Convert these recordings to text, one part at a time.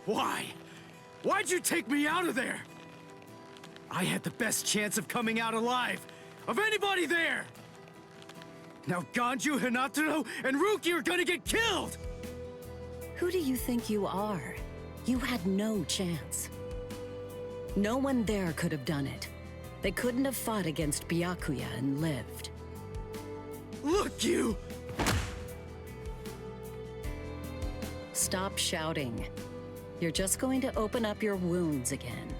Why? Why'd you take me out of there? I had the best chance of coming out alive, of anybody there! Now Ganju, Hinataro, and Ruki are gonna get killed! Who do you think you are? You had no chance. No one there could have done it. They couldn't have fought against Byakuya and lived. Look, you! Stop shouting. You're just going to open up your wounds again.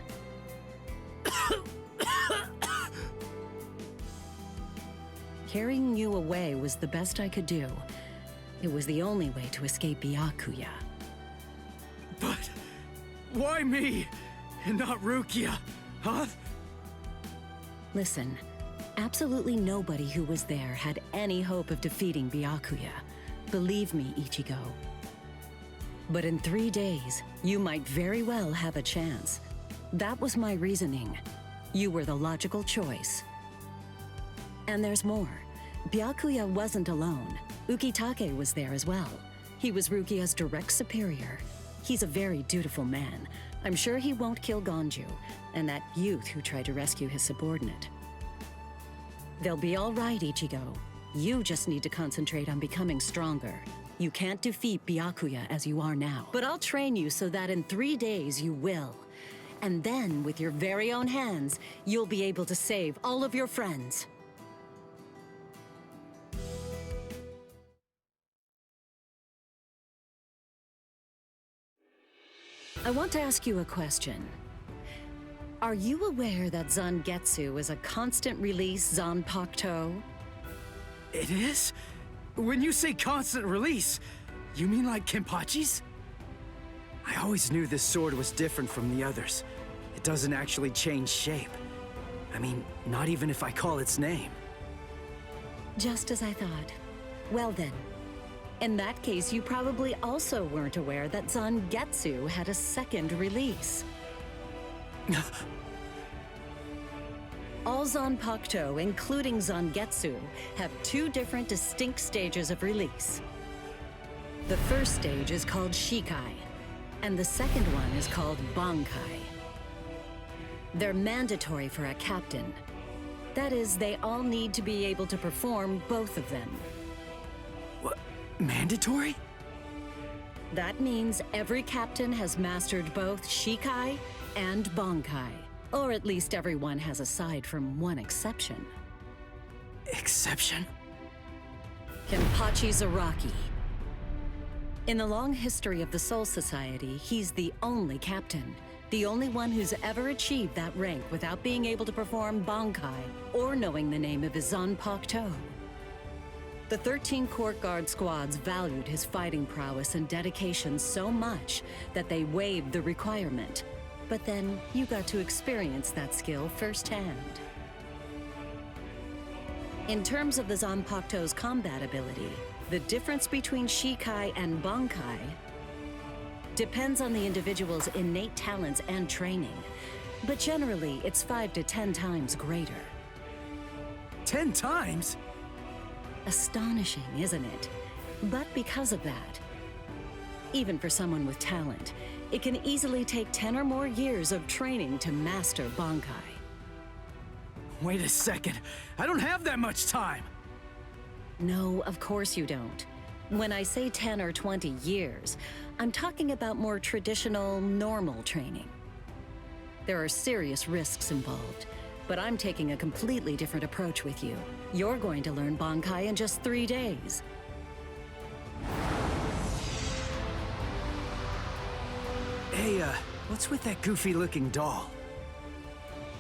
Carrying you away was the best I could do. It was the only way to escape Byakuya. But why me and not Rukia, huh? Listen, absolutely nobody who was there had any hope of defeating Byakuya. Believe me, Ichigo. But in 3 days, you might very well have a chance. That was my reasoning. You were the logical choice. And there's more. Byakuya wasn't alone. Ukitake was there as well. He was Rukia's direct superior. He's a very dutiful man. I'm sure he won't kill Ganju, and that youth who tried to rescue his subordinate. They'll be all right, Ichigo. You just need to concentrate on becoming stronger. You can't defeat Byakuya as you are now. But I'll train you so that in 3 days you will. And then, with your very own hands, you'll be able to save all of your friends. I want to ask you a question. Are you aware that Zangetsu is a constant release Zanpakuto? It is? When you say constant release, you mean like Kenpachi's? I always knew this sword was different from the others. It doesn't actually change shape. I mean, not even if I call its name. Just as I thought. Well then, in that case, you probably also weren't aware that Zangetsu had a second release. All Zanpakuto, including Zangetsu, have 2 different distinct stages of release. The first stage is called Shikai, and the second one is called Bankai. They're mandatory for a captain. That is, they all need to be able to perform both of them. What? Mandatory? That means every captain has mastered both Shikai and Bankai. Or at least everyone has aside from one exception. Exception? Kenpachi Zaraki. In the long history of the Soul Society, he's the only captain. The only one who's ever achieved that rank without being able to perform Bankai or knowing the name of his Zanpakuto. The 13 court guard squads valued his fighting prowess and dedication so much that they waived the requirement. But then you got to experience that skill firsthand. In terms of the Zanpakuto's combat ability, the difference between Shikai and Bankai depends on the individual's innate talents and training, but generally it's 5 to 10 times greater. 10 times? Astonishing, isn't it? But because of that, even for someone with talent, it can easily take 10 or more years of training to master Bankai. Wait a second, I don't have that much time! No, of course you don't. When I say 10 or 20 years, I'm talking about more traditional, normal training. There are serious risks involved, but I'm taking a completely different approach with you. You're going to learn Bankai in just 3 days. Hey, what's with that goofy-looking doll?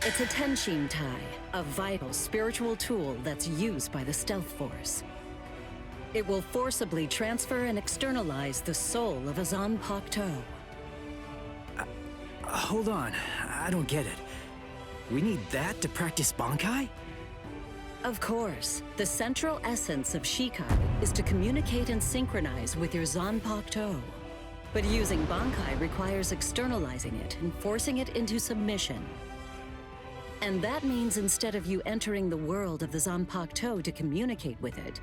It's a Tenshin Tai, a vital spiritual tool that's used by the Stealth Force. It will forcibly transfer and externalize the soul of a Zanpakuto. Hold on, I don't get it. We need that to practice Bankai? Of course, the central essence of Shikai is to communicate and synchronize with your Zanpakuto. But using Bankai requires externalizing it and forcing it into submission. And that means instead of you entering the world of the Zanpakuto to communicate with it,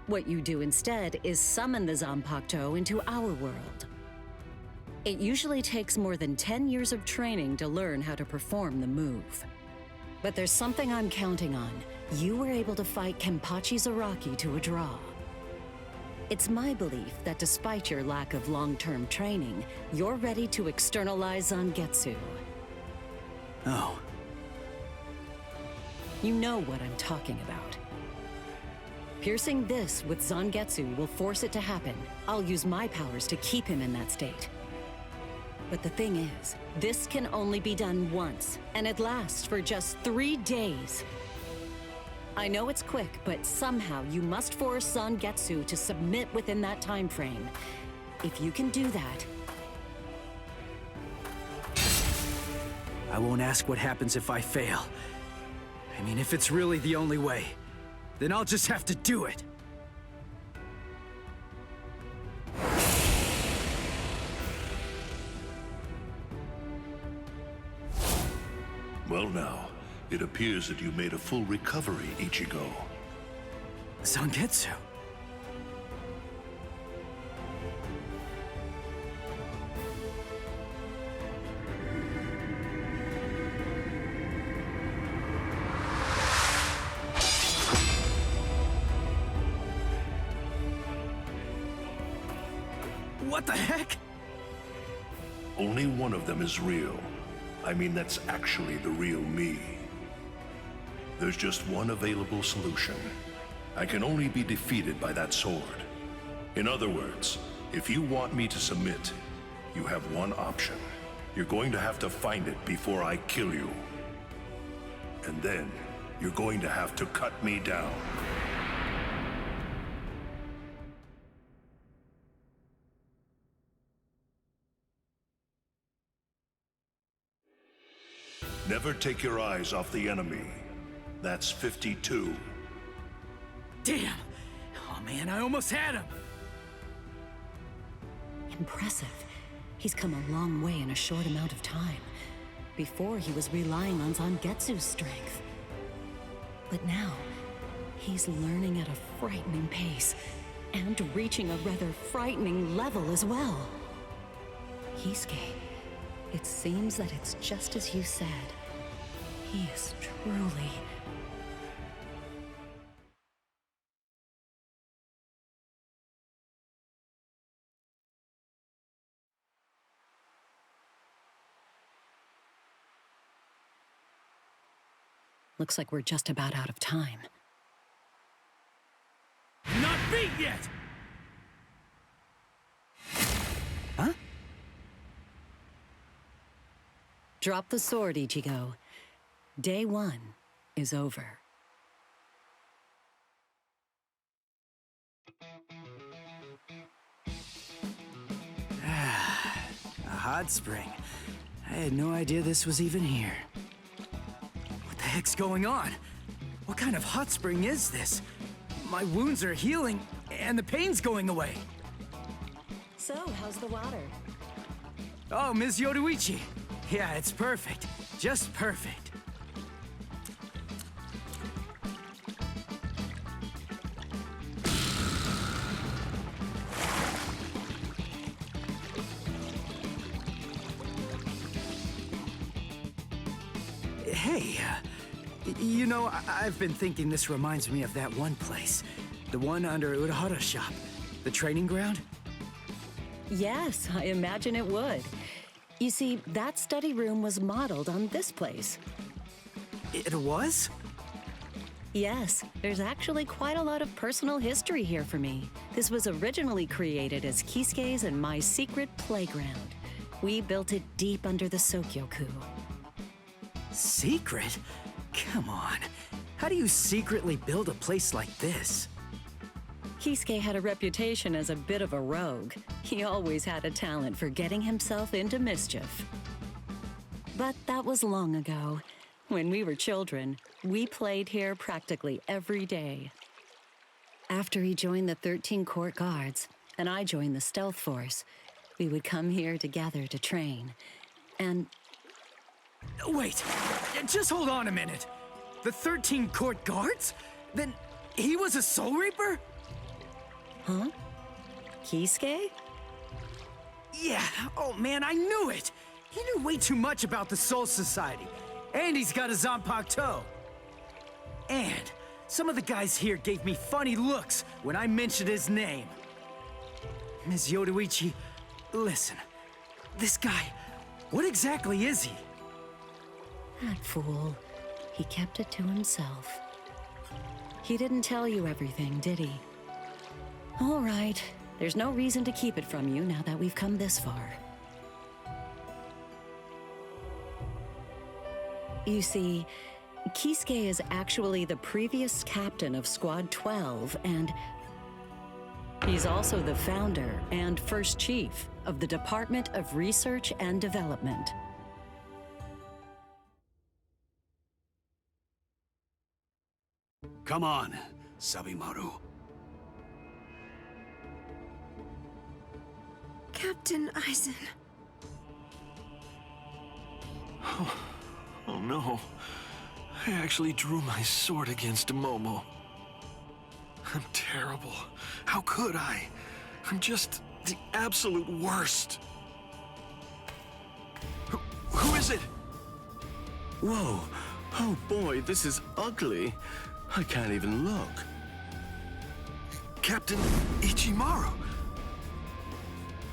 what you do instead is summon the Zanpakuto into our world. It usually takes more than 10 years of training to learn how to perform the move. But there's something I'm counting on. You were able to fight Kenpachi Zaraki to a draw. It's my belief that despite your lack of long-term training, you're ready to externalize Zangetsu. Oh. You know what I'm talking about. Piercing this with Zangetsu will force it to happen. I'll use my powers to keep him in that state. But the thing is, this can only be done once, and it lasts for just 3 days. I know it's quick, but somehow you must force Zangetsu to submit within that time frame. If you can do that... I won't ask what happens if I fail. I mean, if it's really the only way, then I'll just have to do it. Well now, it appears that you made a full recovery, Ichigo. Zangetsu. What the heck? Only one of them is real. I mean, that's actually the real me. There's just one available solution. I can only be defeated by that sword. In other words, if you want me to submit, you have one option. You're going to have to find it before I kill you. And then, you're going to have to cut me down. Never take your eyes off the enemy. That's 52. Damn! Oh man, I almost had him! Impressive. He's come a long way in a short amount of time. Before, he was relying on Zangetsu's strength. But now, he's learning at a frightening pace, and reaching a rather frightening level as well. Kisuke, it seems that it's just as you said. He is truly... Looks like we're just about out of time. Not beat yet! Huh? Drop the sword, Ichigo. Day 1 is over. A hot spring. I had no idea this was even here. What the heck's going on? What kind of hot spring is this? My wounds are healing, and the pain's going away. So, how's the water? Oh, Ms. Yoruichi. Yeah, it's perfect. Just perfect. Hey, you know, I've been thinking this reminds me of that one place. The one under Urahara's shop. The training ground? Yes, I imagine it would. You see, that study room was modeled on this place. It was? Yes, there's actually quite a lot of personal history here for me. This was originally created as Kisuke's and my secret playground. We built it deep under the Sokyoku. Secret? Come on. How do you secretly build a place like this? Kisuke had a reputation as a bit of a rogue. He always had a talent for getting himself into mischief. But that was long ago. When we were children, we played here practically every day. After he joined the 13 Court Guards, and I joined the Stealth Force, we would come here together to train. And... Wait, just hold on a minute. The 13 Court Guards? Then he was a Soul Reaper? Huh? Kisuke? Yeah, oh man, I knew it! He knew way too much about the Soul Society. And he's got a Zanpakuto. And some of the guys here gave me funny looks when I mentioned his name. Ms. Yoruichi, listen. This guy, what exactly is he? That fool. He kept it to himself. He didn't tell you everything, did he? All right. There's no reason to keep it from you now that we've come this far. You see, Kisuke is actually the previous captain of Squad 12, and he's also the founder and first chief of the Department of Research and Development. Come on, Sabimaru. Captain Aizen. Oh no. I actually drew my sword against Momo. I'm terrible. How could I? I'm just the absolute worst. Who is it? Whoa. Oh boy, this is ugly. I can't even look. Captain Ichimaru.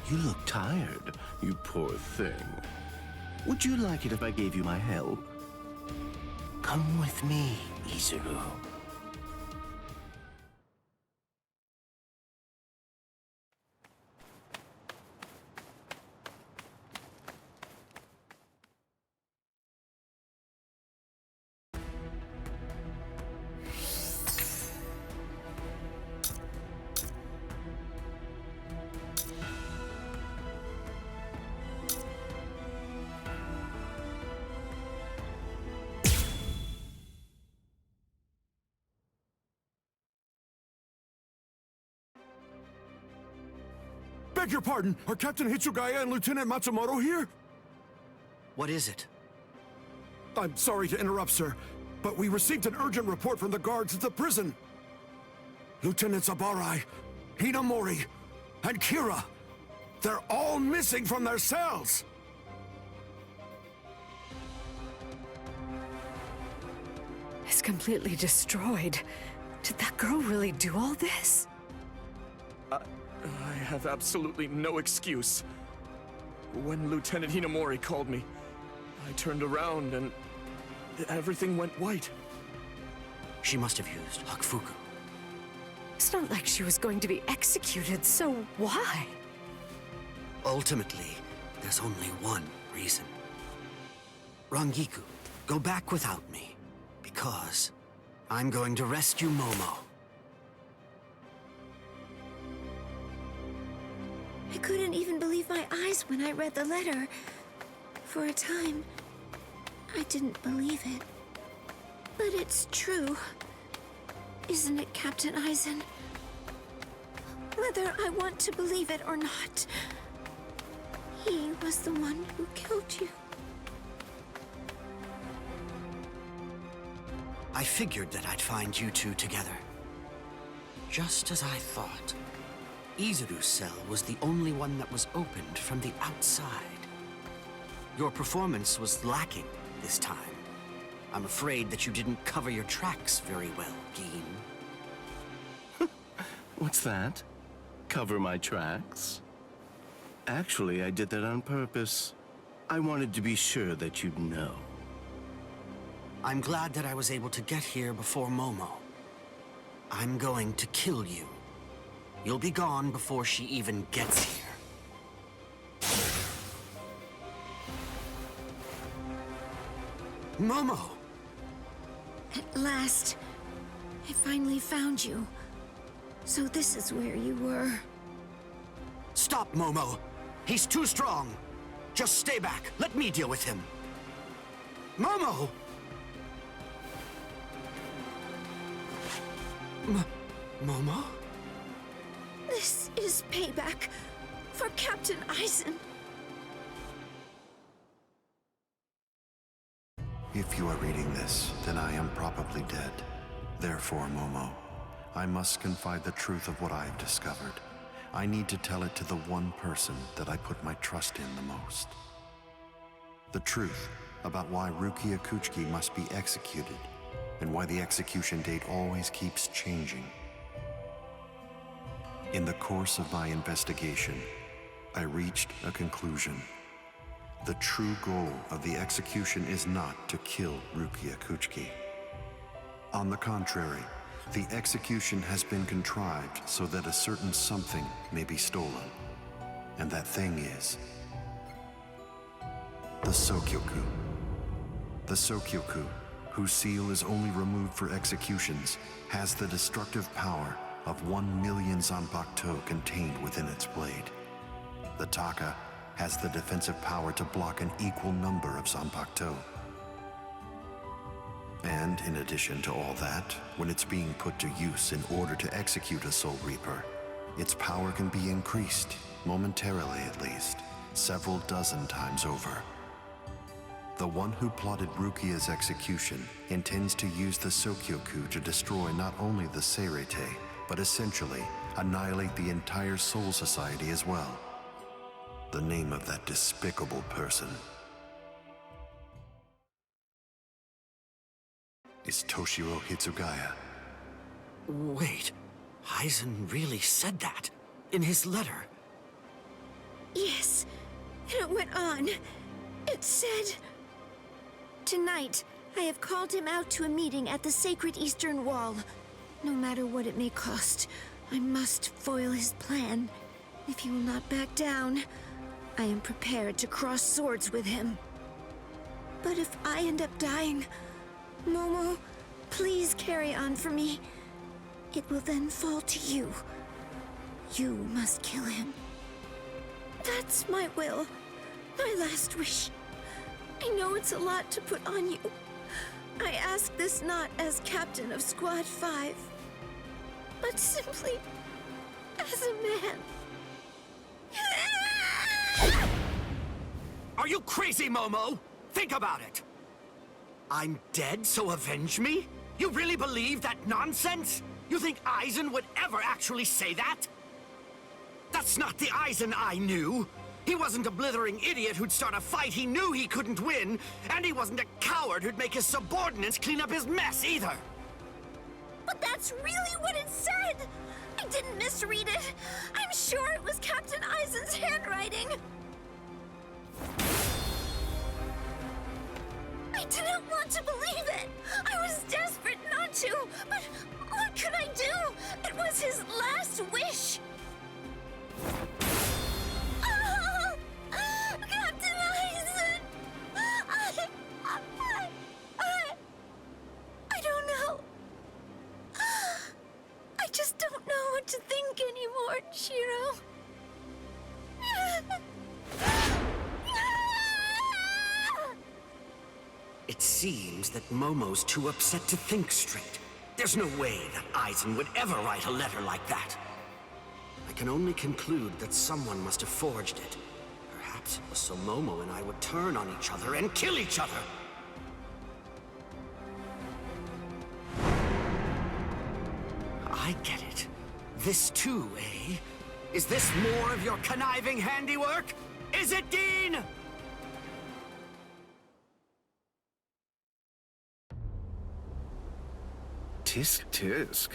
You look tired, you poor thing. Would you like it if I gave you my help? Come with me, Izuru. Beg your pardon, are Captain Hitsugaya and Lieutenant Matsumoto here? What is it? I'm sorry to interrupt, sir, but we received an urgent report from the guards at the prison. Lieutenant Zabarai, Hinamori, and Kira, they're all missing from their cells! It's completely destroyed. Did that girl really do all this? I have absolutely no excuse. When Lieutenant Hinamori called me, I turned around and everything went white. She must have used Hakufuku. It's not like she was going to be executed, so why? Ultimately, there's only one reason. Rangiku, go back without me, because I'm going to rescue Momo. I couldn't even believe my eyes when I read the letter. For a time, I didn't believe it. But it's true. Isn't it, Captain Aizen? Whether I want to believe it or not, he was the one who killed you. I figured that I'd find you two together. Just as I thought. Izuru's cell was the only one that was opened from the outside. Your performance was lacking this time. I'm afraid that you didn't cover your tracks very well, Gin. What's that? Cover my tracks? Actually, I did that on purpose. I wanted to be sure that you'd know. I'm glad that I was able to get here before Momo. I'm going to kill you. You'll be gone before she even gets here. Momo! At last, I finally found you. So this is where you were. Stop, Momo! He's too strong! Just stay back. Let me deal with him. Momo! Momo? This is payback for Captain Aizen. If you are reading this, then I am probably dead. Therefore, Momo, I must confide the truth of what I have discovered. I need to tell it to the one person that I put my trust in the most. The truth about why Rukia Kuchiki must be executed, and why the execution date always keeps changing. In the course of my investigation, I reached a conclusion. The true goal of the execution is not to kill Rukia Kuchiki. On the contrary, the execution has been contrived so that a certain something may be stolen. And that thing is the Sokyoku. The Sokyoku, whose seal is only removed for executions, has the destructive power of 1 million Zanpakuto contained within its blade. The Taka has the defensive power to block an equal number of Zanpakuto. And in addition to all that, when it's being put to use in order to execute a Soul Reaper, its power can be increased, momentarily at least, several dozen times over. The one who plotted Rukia's execution intends to use the Sokyoku to destroy not only the Seirete, but essentially annihilate the entire Soul Society as well. The name of that despicable person is Toshiro Hitsugaya. Wait, Aizen really said that in his letter? Yes, and it went on. It said, "Tonight, I have called him out to a meeting at the sacred Eastern Wall. No matter what it may cost, I must foil his plan. If he will not back down, I am prepared to cross swords with him. But if I end up dying, Momo, please carry on for me. It will then fall to you. You must kill him. That's my will, my last wish. I know it's a lot to put on you. I ask this not as captain of Squad 5, but simply as a man." Are you crazy, Momo? Think about it. I'm dead, so avenge me? You really believe that nonsense? You think Aizen would ever actually say that? That's not the Aizen I knew. He wasn't a blithering idiot who'd start a fight he knew he couldn't win, and he wasn't a coward who'd make his subordinates clean up his mess either. But that's really what it said! I didn't misread it. I'm sure it was Captain Aizen's handwriting. I didn't want to believe it. I was desperate not to, but what could I do? It was his last wish. Oh, Captain Aizen! I don't know. I just don't know what to think anymore, Shiro. It seems that Momo's too upset to think straight. There's no way that Aizen would ever write a letter like that. I can only conclude that someone must have forged it. Perhaps it was so Momo and I would turn on each other and kill each other. I get it. This too, eh? Is this more of your conniving handiwork? Is it, Dean? Tisk tisk.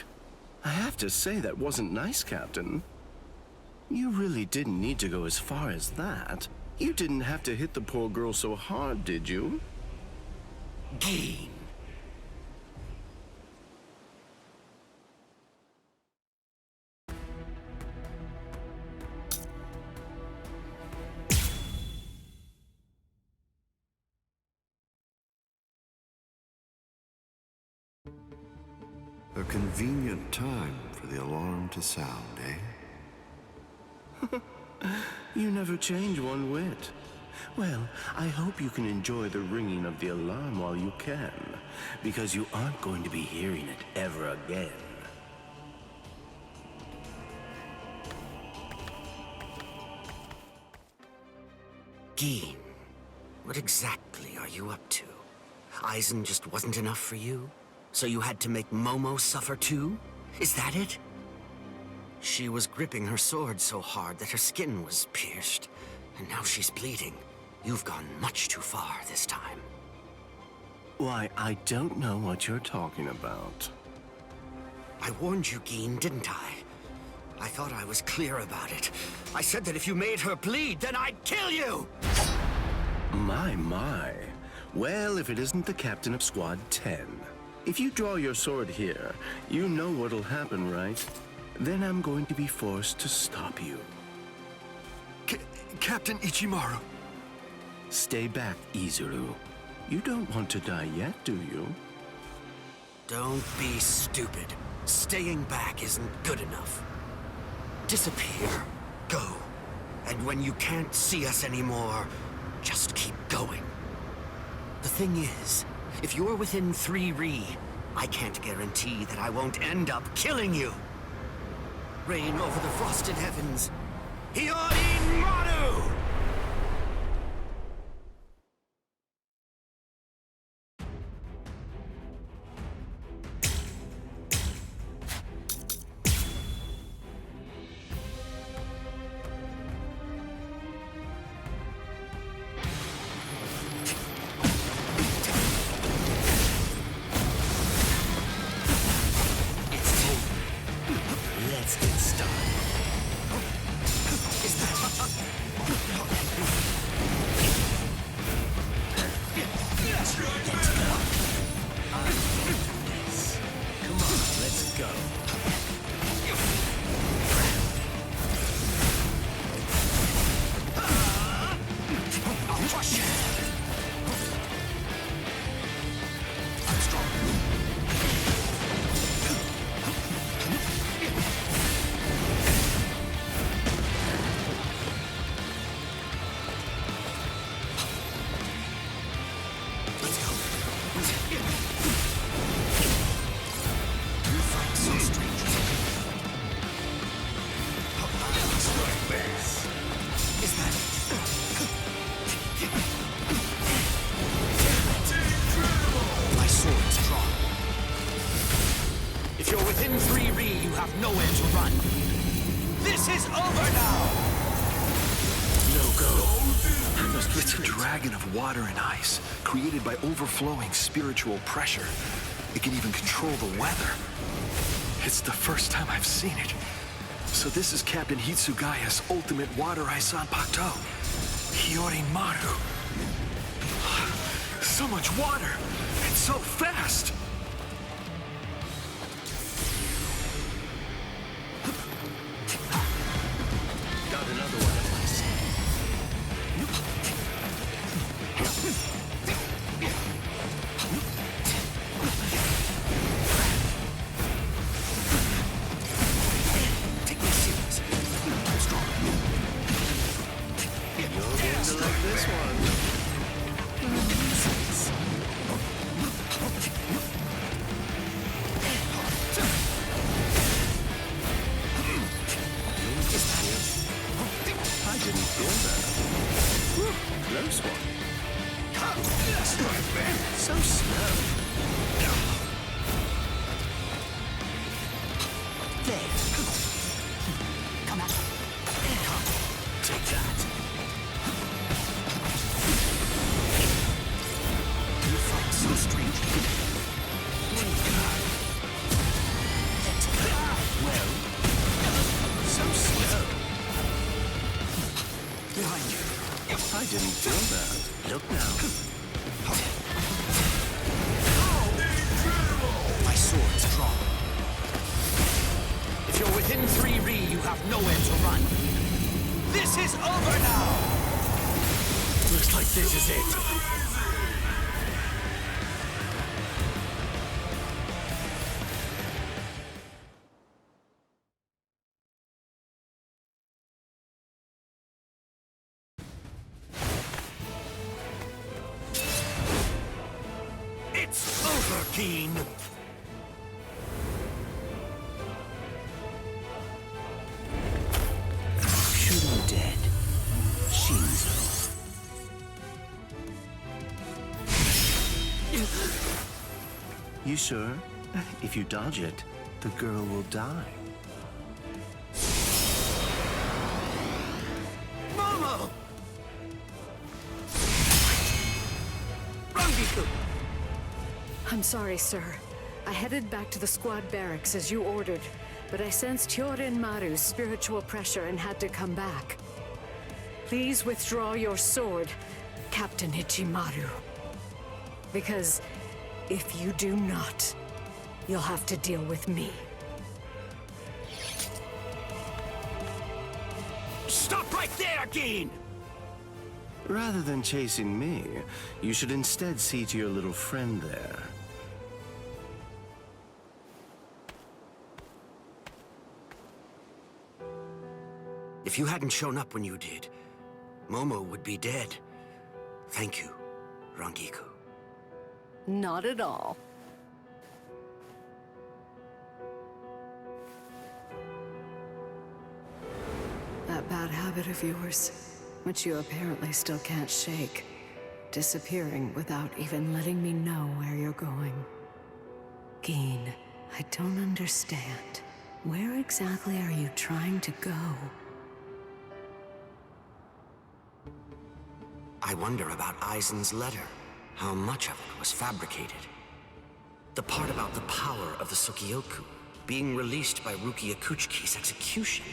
I have to say that wasn't nice, Captain. You really didn't need to go as far as that. You didn't have to hit the poor girl so hard, did you? Dean. A convenient time for the alarm to sound, eh? You never change one whit. Well, I hope you can enjoy the ringing of the alarm while you can, because you aren't going to be hearing it ever again. Dean, what exactly are you up to? Aizen just wasn't enough for you? So you had to make Momo suffer too? Is that it? She was gripping her sword so hard that her skin was pierced, and now she's bleeding. You've gone much too far this time. Why, I don't know what you're talking about. I warned you, Geen, didn't I? I thought I was clear about it. I said that if you made her bleed, then I'd kill you! My. Well, if it isn't the captain of Squad 10. If you draw your sword here, you know what'll happen, right? Then I'm going to be forced to stop you. Captain Ichimaru. Stay back, Izuru. You don't want to die yet, do you? Don't be stupid. Staying back isn't good enough. Disappear. Go. And when you can't see us anymore, just keep going. The thing is, if you're within 3 Ri, I can't guarantee that I won't end up killing you. Reign over the frosted heavens. Hiyori Maru! Let's get started. Is that... Come on, let's go. I'll crush you! I'm strong. If you're within 3 Ri, you have nowhere to run. This is over now! No go. I must It's a dragon of water and ice, created by overflowing spiritual pressure. It can even control the weather. It's the first time I've seen it. So this is Captain Hitsugaya's ultimate water ice Zanpakuto. Hiyori Maru. So much water! And so fast! got another one of my Take me seriously. I'm strong. You're going to like this one. I didn't feel that. Whew, close one. So slow. There. Come on. Come. Take that. You fight so strangely. Well, so slow. Behind you. I didn't feel that. Look now. My sword's drawn. If you're within 3 Ri, you have nowhere to run. This is over now! Looks like this is it. It's over, Geen! Shoot him dead. Shinzo. You sure? If you dodge it, the girl will die. Rangiku! I'm sorry, sir. I headed back to the squad barracks as you ordered, but I sensed Hyorin Maru's spiritual pressure and had to come back. Please withdraw your sword, Captain Ichimaru. Because if you do not, you'll have to deal with me. Stop right there, Gin! Rather than chasing me, you should instead see to your little friend there. If you hadn't shown up when you did, Momo would be dead. Thank you, Rangiku. Not at all. That bad habit of yours, which you apparently still can't shake, disappearing without even letting me know where you're going. Gin, I don't understand. Where exactly are you trying to go? I wonder about Aizen's letter. How much of it was fabricated? The part about the power of the Sukioku being released by Rukia Kuchiki's execution,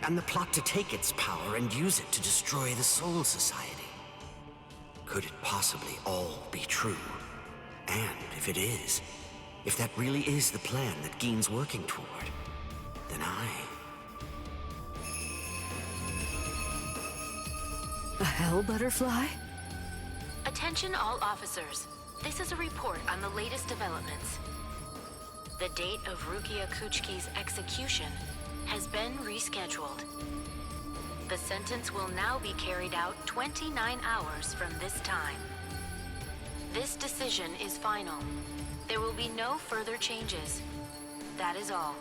and the plot to take its power and use it to destroy the Soul Society. Could it possibly all be true? And if it is, if that really is the plan that Gin's working toward, then A hell butterfly? Attention all officers. This is a report on the latest developments. The date of Rukia Kuchiki's execution has been rescheduled. The sentence will now be carried out 29 hours from this time. This decision is final. There will be no further changes. That is all.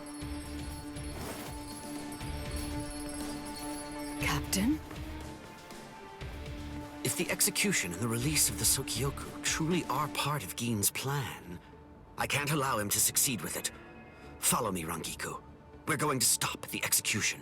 Captain? if the execution and the release of the Sukioku truly are part of Gin's plan, I can't allow him to succeed with it. Follow me, Rangiku. We're going to stop the execution.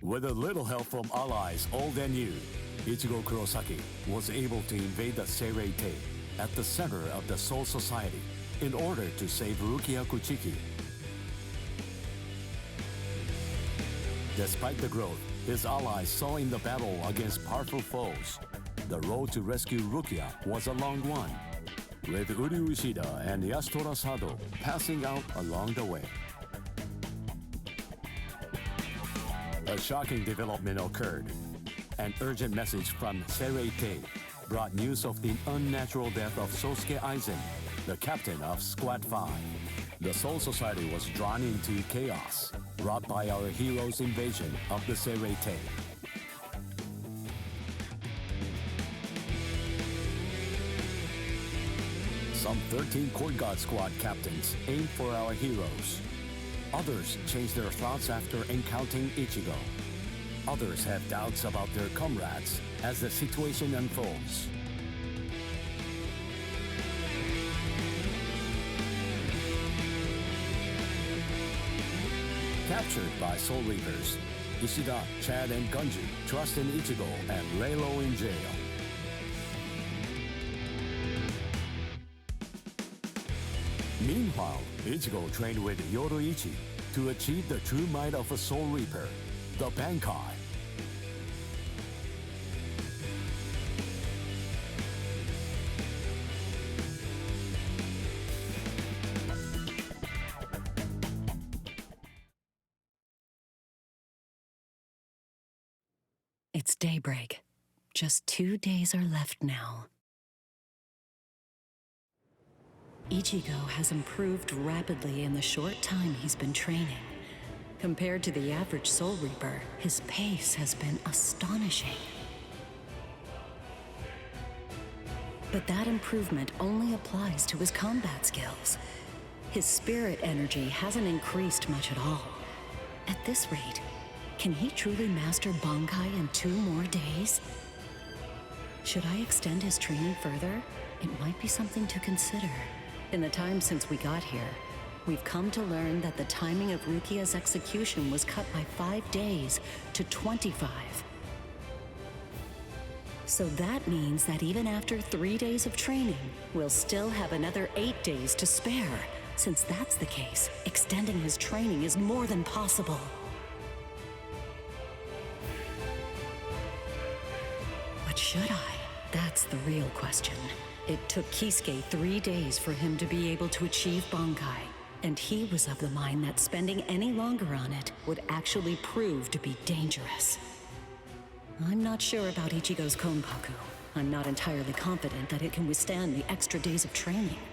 With a little help from allies old and new, Ichigo Kurosaki was able to invade the Seirei-tei at the center of the Soul Society in order to save Rukia Kuchiki. Despite the growth his allies saw in the battle against powerful foes, the road to rescue Rukia was a long one, with Uryu Ishida and Yasutora Sado passing out along the way. A shocking development occurred. An urgent message from Seirei-tei brought news of the unnatural death of Sosuke Aizen, the captain of Squad 5. The Soul Society was drawn into chaos brought by our hero's invasion of the Seirei-tei. Some 13 Court Guard Squad captains aimed for our heroes. Others changed their thoughts after encountering Ichigo. Others have doubts about their comrades as the situation unfolds. Captured by Soul Reapers, Ishida, Chad, and Gunji trust in Ichigo and lay low in jail. Meanwhile, Ichigo trained with Yoruichi to achieve the true might of a Soul Reaper, the Bankai. It's daybreak. Just 2 days are left now. Ichigo has improved rapidly in the short time he's been training. Compared to the average Soul Reaper, his pace has been astonishing. But that improvement only applies to his combat skills. His spirit energy hasn't increased much at all. At this rate, can he truly master Bankai in 2 more days? Should I extend his training further? It might be something to consider. In the time since we got here, we've come to learn that the timing of Rukia's execution was cut by 5 days to 25. So that means that even after 3 days of training, we'll still have another 8 days to spare. Since that's the case, extending his training is more than possible. But should I? That's the real question. It took Kisuke 3 days for him to be able to achieve Bankai, and he was of the mind that spending any longer on it would actually prove to be dangerous. I'm not sure about Ichigo's Konpaku. I'm not entirely confident that it can withstand the extra days of training.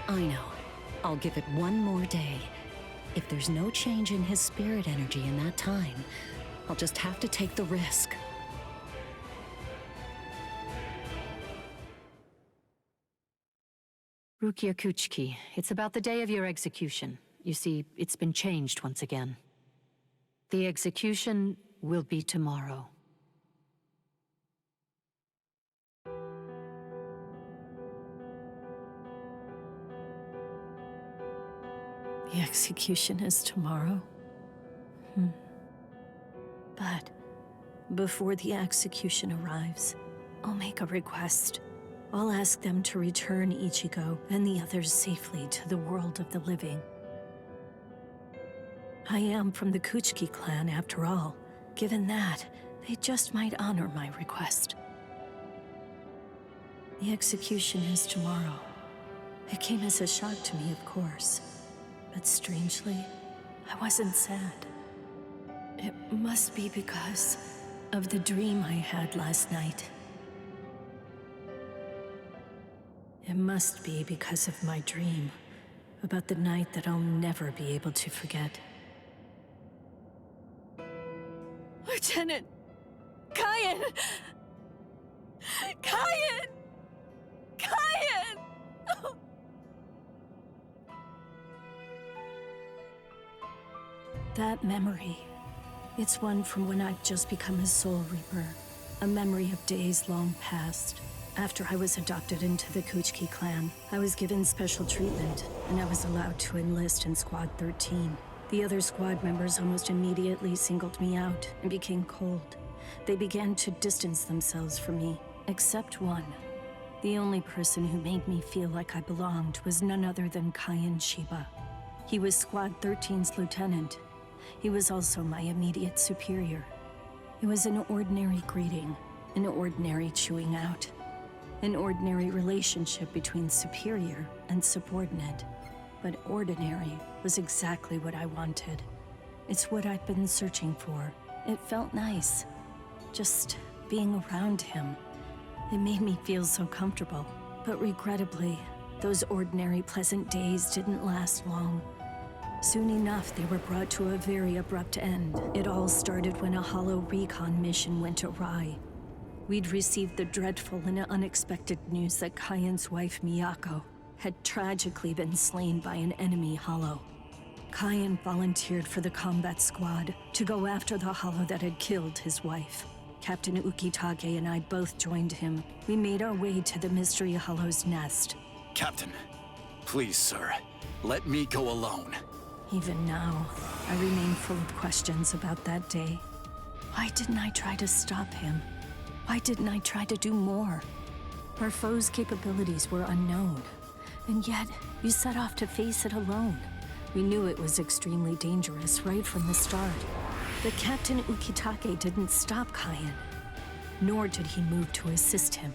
I know. I'll give it 1 more day. If there's no change in his spirit energy in that time, I'll just have to take the risk. Rukia Kuchiki, it's about the day of your execution. You see, it's been changed once again. The execution will be tomorrow. The execution is tomorrow? But before the execution arrives, I'll make a request. I'll ask them to return Ichigo and the others safely to the world of the living. I am from the Kuchiki clan, after all. Given that, they just might honor my request. The execution is tomorrow. It came as a shock to me, of course. But strangely, I wasn't sad. It must be because of the dream I had last night. It must be because of my dream about the night that I'll never be able to forget. Lieutenant! Kyan! Kyan! Kyan! Oh. That memory, it's one from when I'd just become a Soul Reaper. A memory of days long past. After I was adopted into the Kuchiki clan, I was given special treatment, and I was allowed to enlist in Squad 13. The other squad members almost immediately singled me out and became cold. They began to distance themselves from me, except one. The only person who made me feel like I belonged was none other than Kyan Shiba. He was Squad 13's lieutenant. He was also my immediate superior. It was an ordinary greeting, an ordinary chewing out, an ordinary relationship between superior and subordinate. But ordinary was exactly what I wanted. It's what I'd been searching for. It felt nice, just being around him. It made me feel so comfortable. But regrettably, those ordinary pleasant days didn't last long. Soon enough, they were brought to a very abrupt end. It all started when a hollow recon mission went awry. We'd received the dreadful and unexpected news that Kyan's wife, Miyako, had tragically been slain by an enemy hollow. Kyan volunteered for the combat squad to go after the hollow that had killed his wife. Captain Ukitage and I both joined him. We made our way to the Mystery Hollow's nest. Captain, please, sir, let me go alone. Even now, I remain full of questions about that day. Why didn't I try to stop him? Why didn't I try to do more? Our foe's capabilities were unknown, and yet you set off to face it alone. We knew it was extremely dangerous right from the start. But Captain Ukitake didn't stop Kyan, nor did he move to assist him.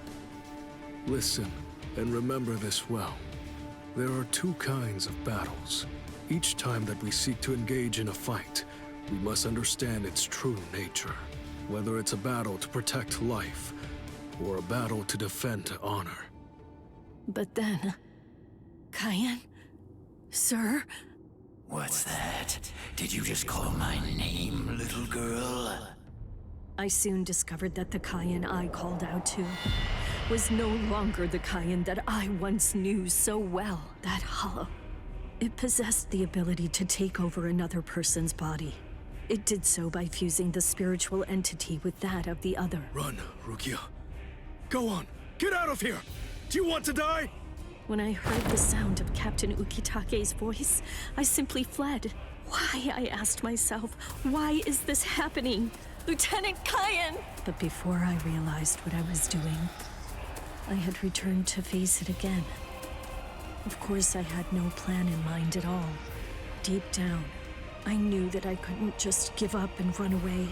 Listen, and remember this well. There are 2 kinds of battles. Each time that we seek to engage in a fight, we must understand its true nature. Whether it's a battle to protect life, or a battle to defend honor. But then... Kyan? Sir? What's that? Did you just call my name, little girl? I soon discovered that the Kyan I called out to was no longer the Kayan that I once knew so well. That hollow. It possessed the ability to take over another person's body. It did so by fusing the spiritual entity with that of the other. Run, Rukia. Go on, get out of here! Do you want to die? When I heard the sound of Captain Ukitake's voice, I simply fled. Why, I asked myself, why is this happening? Lieutenant Kayan! But before I realized what I was doing, I had returned to face it again. Of course, I had no plan in mind at all. Deep down, I knew that I couldn't just give up and run away.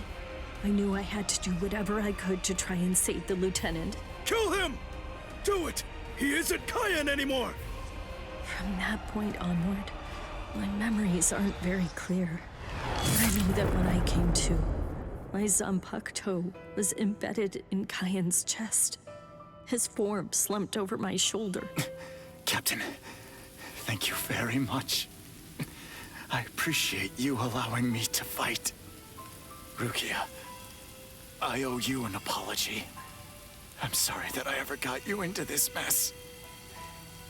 I knew I had to do whatever I could to try and save the lieutenant. Kill him! Do it! He isn't Kayan anymore! From that point onward, my memories aren't very clear. I know that when I came to, my Zanpak toe was embedded in Kayan's chest. His form slumped over my shoulder. Captain, thank you very much. I appreciate you allowing me to fight. Rukia, I owe you an apology. I'm sorry that I ever got you into this mess.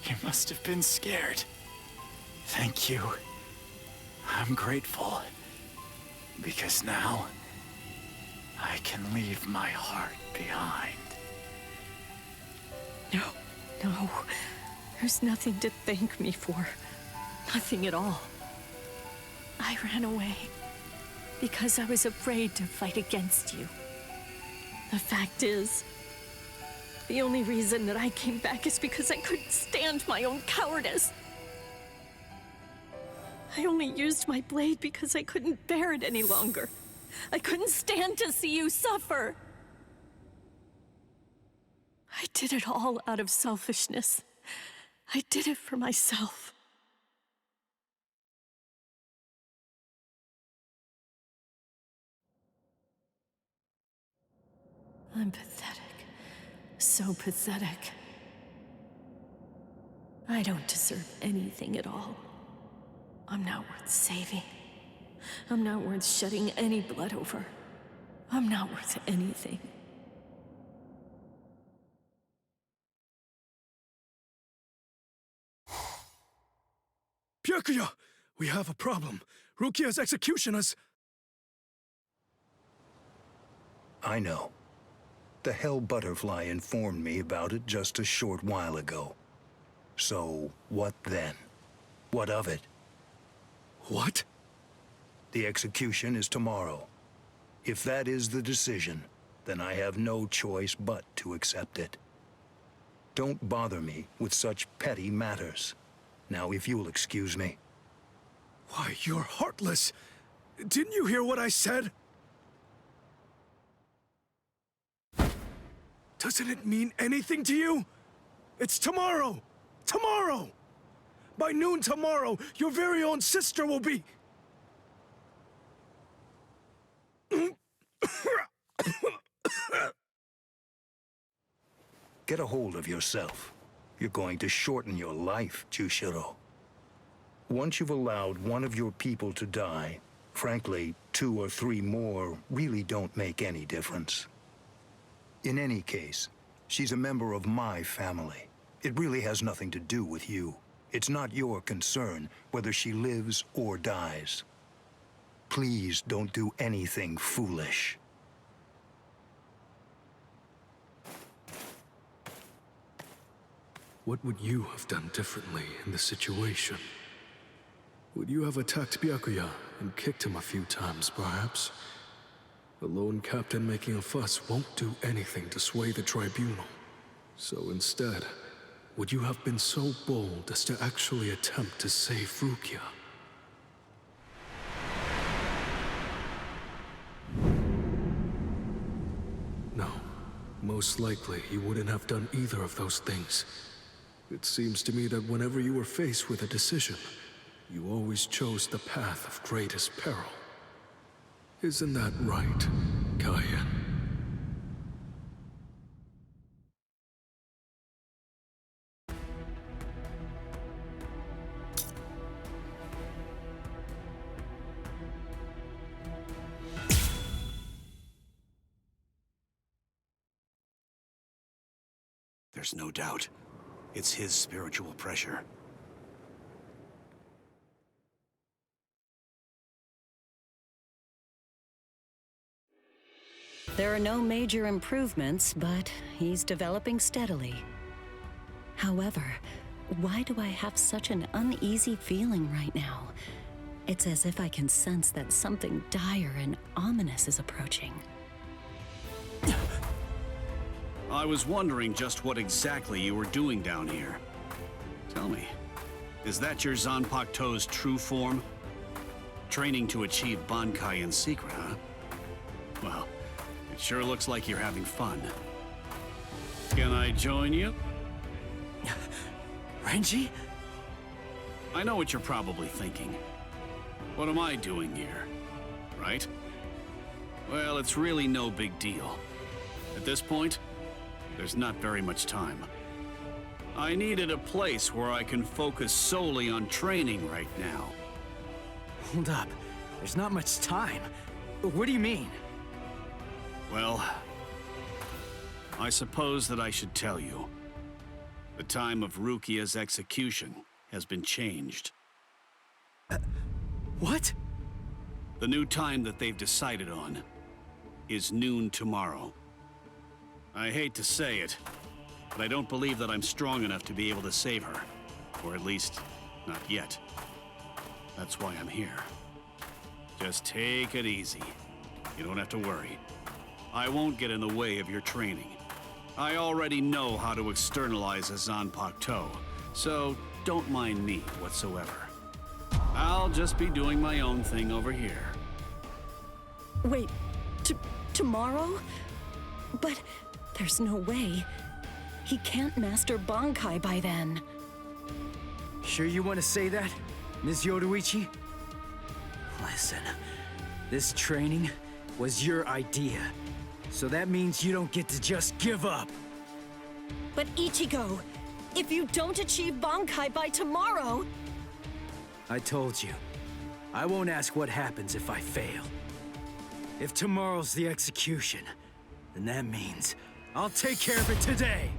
You must have been scared. Thank you. I'm grateful. Because now, I can leave my heart behind. No. There's nothing to thank me for. Nothing at all. I ran away because I was afraid to fight against you. The fact is, the only reason that I came back is because I couldn't stand my own cowardice. I only used my blade because I couldn't bear it any longer. I couldn't stand to see you suffer. I did it all out of selfishness. I did it for myself. I'm pathetic. So pathetic. I don't deserve anything at all. I'm not worth saving. I'm not worth shedding any blood over. I'm not worth anything. Byakuya! We have a problem. Rukia's execution has... I know. The Hell Butterfly informed me about it just a short while ago. So, what then? What of it? What? The execution is tomorrow. If that is the decision, then I have no choice but to accept it. Don't bother me with such petty matters. Now, if you'll excuse me. Why, you're heartless! Didn't you hear what I said? Doesn't it mean anything to you? It's tomorrow! Tomorrow! By noon tomorrow, your very own sister will be... Get a hold of yourself. You're going to shorten your life, Jushiro. Once you've allowed one of your people to die, frankly, 2 or 3 more really don't make any difference. In any case, she's a member of my family. It really has nothing to do with you. It's not your concern whether she lives or dies. Please don't do anything foolish. What would you have done differently in this situation? Would you have attacked Byakuya and kicked him a few times, perhaps? A lone captain making a fuss won't do anything to sway the tribunal. So instead, would you have been so bold as to actually attempt to save Rukia? No, most likely you wouldn't have done either of those things. It seems to me that whenever you were faced with a decision, you always chose the path of greatest peril. Isn't that right, Kayan? There's no doubt. It's his spiritual pressure. There are no major improvements, but he's developing steadily. However, why do I have such an uneasy feeling right now? It's as if I can sense that something dire and ominous is approaching. I was wondering just what exactly you were doing down here. Tell me, is that your Zanpakuto's true form? Training to achieve Bankai in secret, huh? Well, it sure looks like you're having fun. Can I join you? Renji? I know what you're probably thinking. What am I doing here? Right? Well, it's really no big deal. At this point, there's not very much time. I needed a place where I can focus solely on training right now. Hold up. There's not much time. What do you mean? Well, I suppose that I should tell you. The time of Rukia's execution has been changed. What? The new time that they've decided on is noon tomorrow. I hate to say it, but I don't believe that I'm strong enough to be able to save her. Or at least, not yet. That's why I'm here. Just take it easy. You don't have to worry. I won't get in the way of your training. I already know how to externalize a Zanpakuto, so don't mind me whatsoever. I'll just be doing my own thing over here. Wait, tomorrow? But there's no way. He can't master Bankai by then. Sure you want to say that, Ms. Yoruichi? Listen, this training was your idea. So that means you don't get to just give up. But Ichigo, if you don't achieve Bankai by tomorrow... I told you, I won't ask what happens if I fail. If tomorrow's the execution, then that means I'll take care of it today!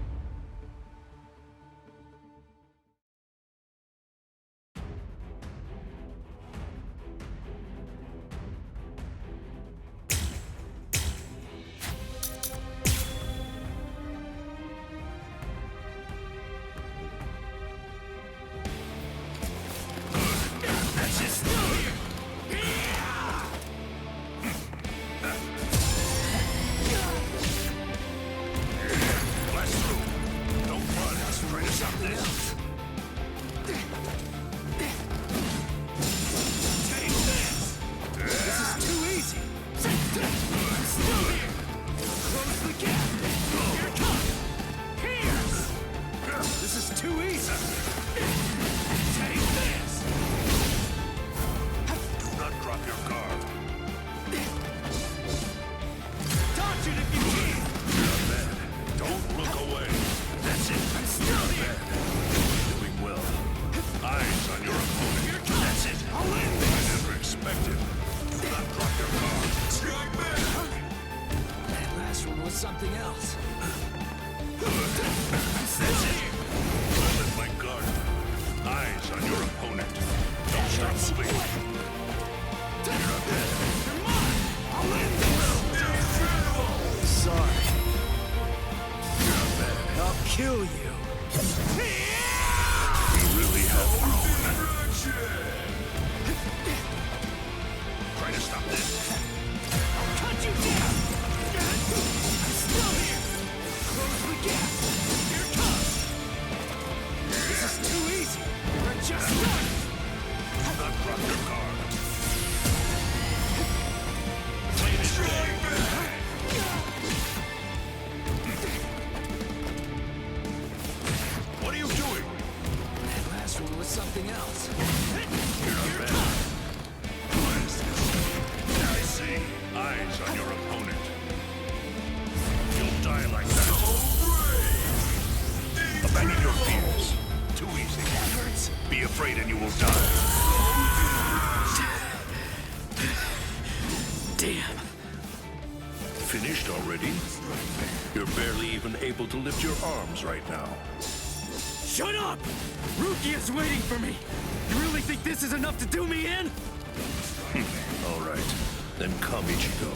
Something else. That's it. Well, in my garden. Eyes on your opponent. Don't stop moving. You're up there. Come on! I'll end this. Sorry. You're up there. I'll kill you. We really have grown. Try to stop this. I'll cut you down. Still here! Close the gap! Here it comes! This is too easy! We're just done! Not drop your guard. Play this game! What are you doing? That last one was something else. You're a bad. What is this? I see. Eyes on your opponent. You'll die like that. Abandon your fears. Too easy. That hurts. Be afraid and you will die. Damn. Finish finished already? You're barely even able to lift your arms right now. Shut up! Rukia's waiting for me! You really think this is enough to do me in? All right. Then come, Ichigo.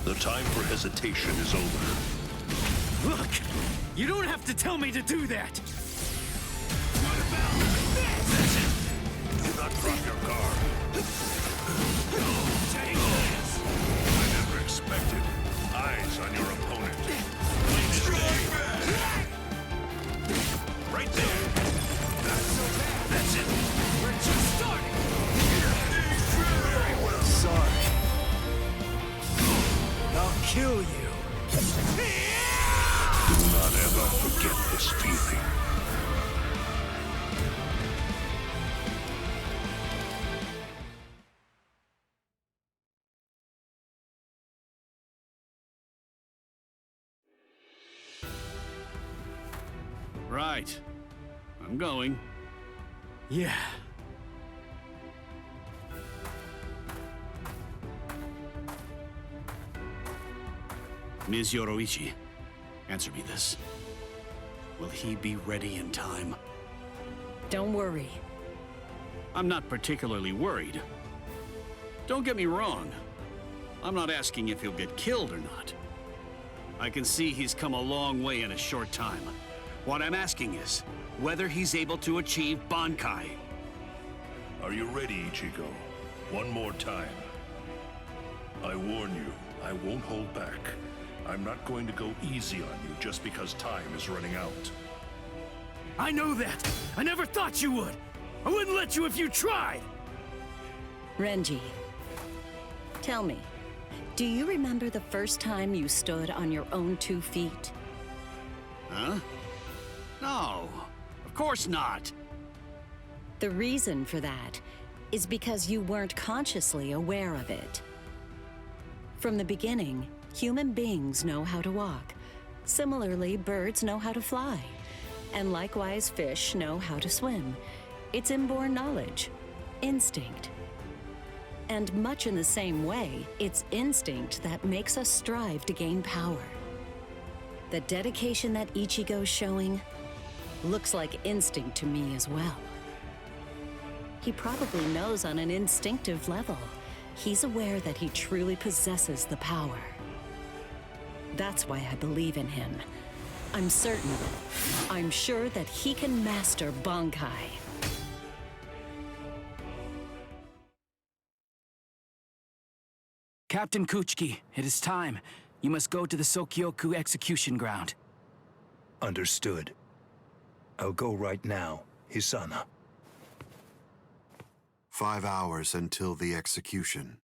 The time for hesitation is over. Look! You don't have to tell me to do that! What about this? Do not drop your guard. Take this! I never expected. Eyes on your opponent. Right there! Not so bad! That's it! We're just starting! Very well. Sorry. I'll kill you. Do not ever forget this feeling. Right. I'm going. Yeah. Ms. Yoroichi, answer me this. Will he be ready in time? Don't worry. I'm not particularly worried. Don't get me wrong. I'm not asking if he'll get killed or not. I can see he's come a long way in a short time. What I'm asking is whether he's able to achieve Bankai. Are you ready, Ichigo? One more time. I warn you, I won't hold back. I'm not going to go easy on you just because time is running out. I know that! I never thought you would! I wouldn't let you if you tried! Renji, tell me, do you remember the first time you stood on your own 2 feet? Huh? No, of course not. The reason for that is because you weren't consciously aware of it. From the beginning, human beings know how to walk. Similarly, birds know how to fly. And likewise, fish know how to swim. It's inborn knowledge, instinct. And much in the same way, it's instinct that makes us strive to gain power. The dedication that Ichigo's showing looks like instinct to me as well. He probably knows on an instinctive level. He's aware that he truly possesses the power. That's why I believe in him. I'm certain, I'm sure that he can master Bankai. Captain Kuchiki, it is time. You must go to the Sokyoku execution ground. Understood. I'll go right now, Hisana. 5 hours until the execution.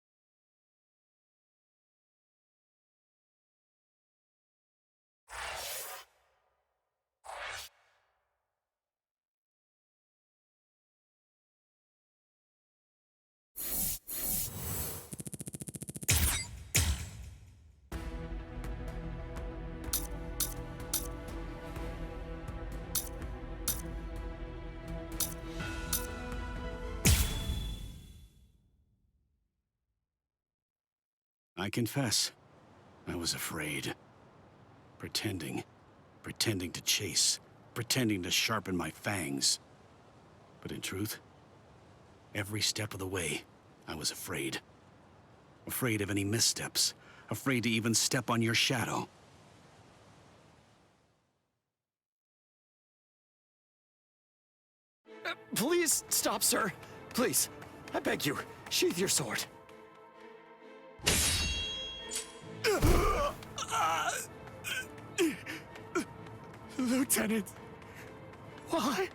I confess, I was afraid. Pretending to chase, pretending to sharpen my fangs. But in truth, every step of the way, I was afraid. Afraid of any missteps, afraid to even step on your shadow. Please stop, sir. Please, I beg you, sheath your sword. Lieutenant, why?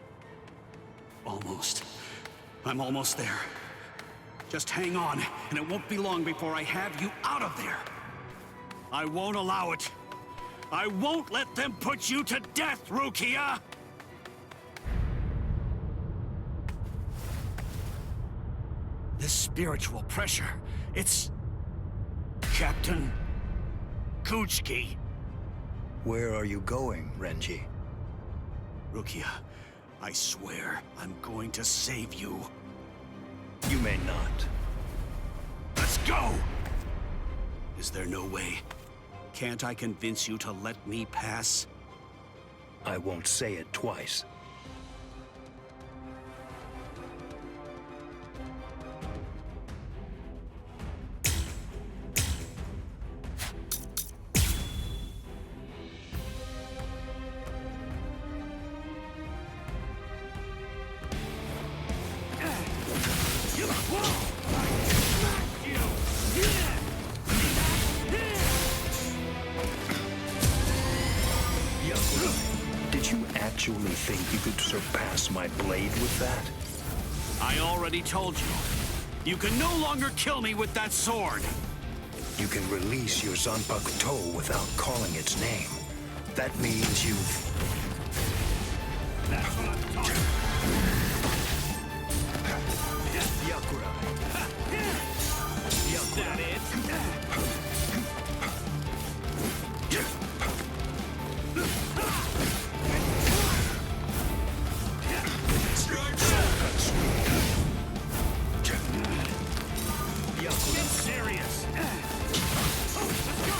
Almost. I'm almost there. Just hang on, and it won't be long before I have you out of there. I won't allow it. I won't let them put you to death, Rukia! This spiritual pressure, it's... Captain Kuchiki. Where are you going, Renji? Rukia, I swear I'm going to save you. You may not. Let's go! Is there no way? Can't I convince you to let me pass? I won't say it twice. Did you actually think you could surpass my blade with that? I already told you. You can no longer kill me with that sword. You can release your Zanpakuto without calling its name. That means you've... That's what I'm talking about. Is that it? Get serious. Let's go.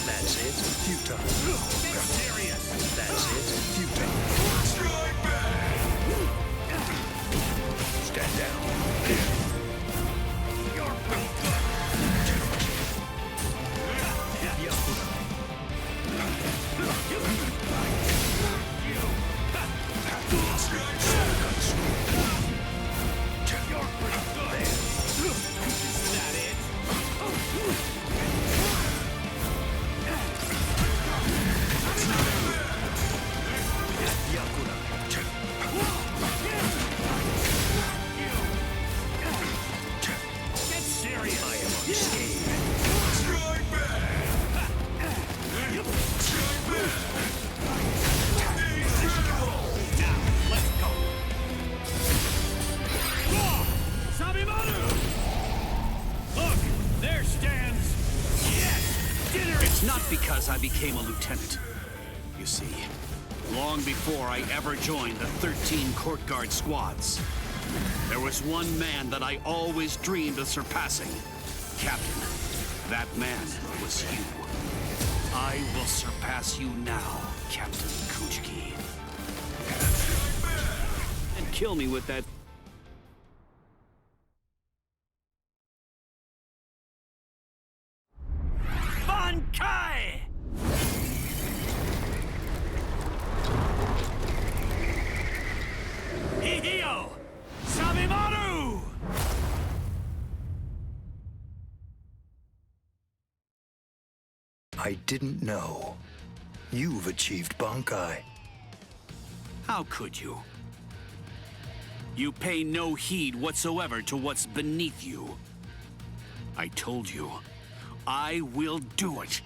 That's it. Futile. Get serious. That's it. Futile. Strike back. Stand down. You're pretty good. Because I became a lieutenant. You see, long before I ever joined the 13 court guard squads, there was one man that I always dreamed of surpassing. Captain, that man was you. I will surpass you now, Captain Kuchiki. And kill me with that... Bankai! Hihio! Sabimaru! I didn't know. You've achieved Bankai. How could you? You pay no heed whatsoever to what's beneath you. I told you, I will do it.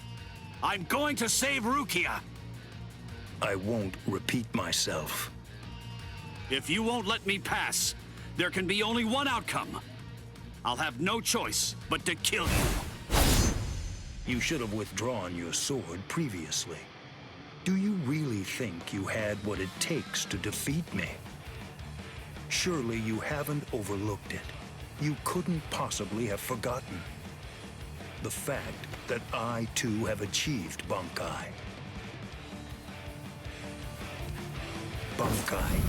I'm going to save Rukia. I won't repeat myself. If you won't let me pass, there can be only one outcome. I'll have no choice but to kill you. You should have withdrawn your sword previously. Do you really think you had what it takes to defeat me? Surely you haven't overlooked it. You couldn't possibly have forgotten the fact that I too have achieved Bankai. Bankai.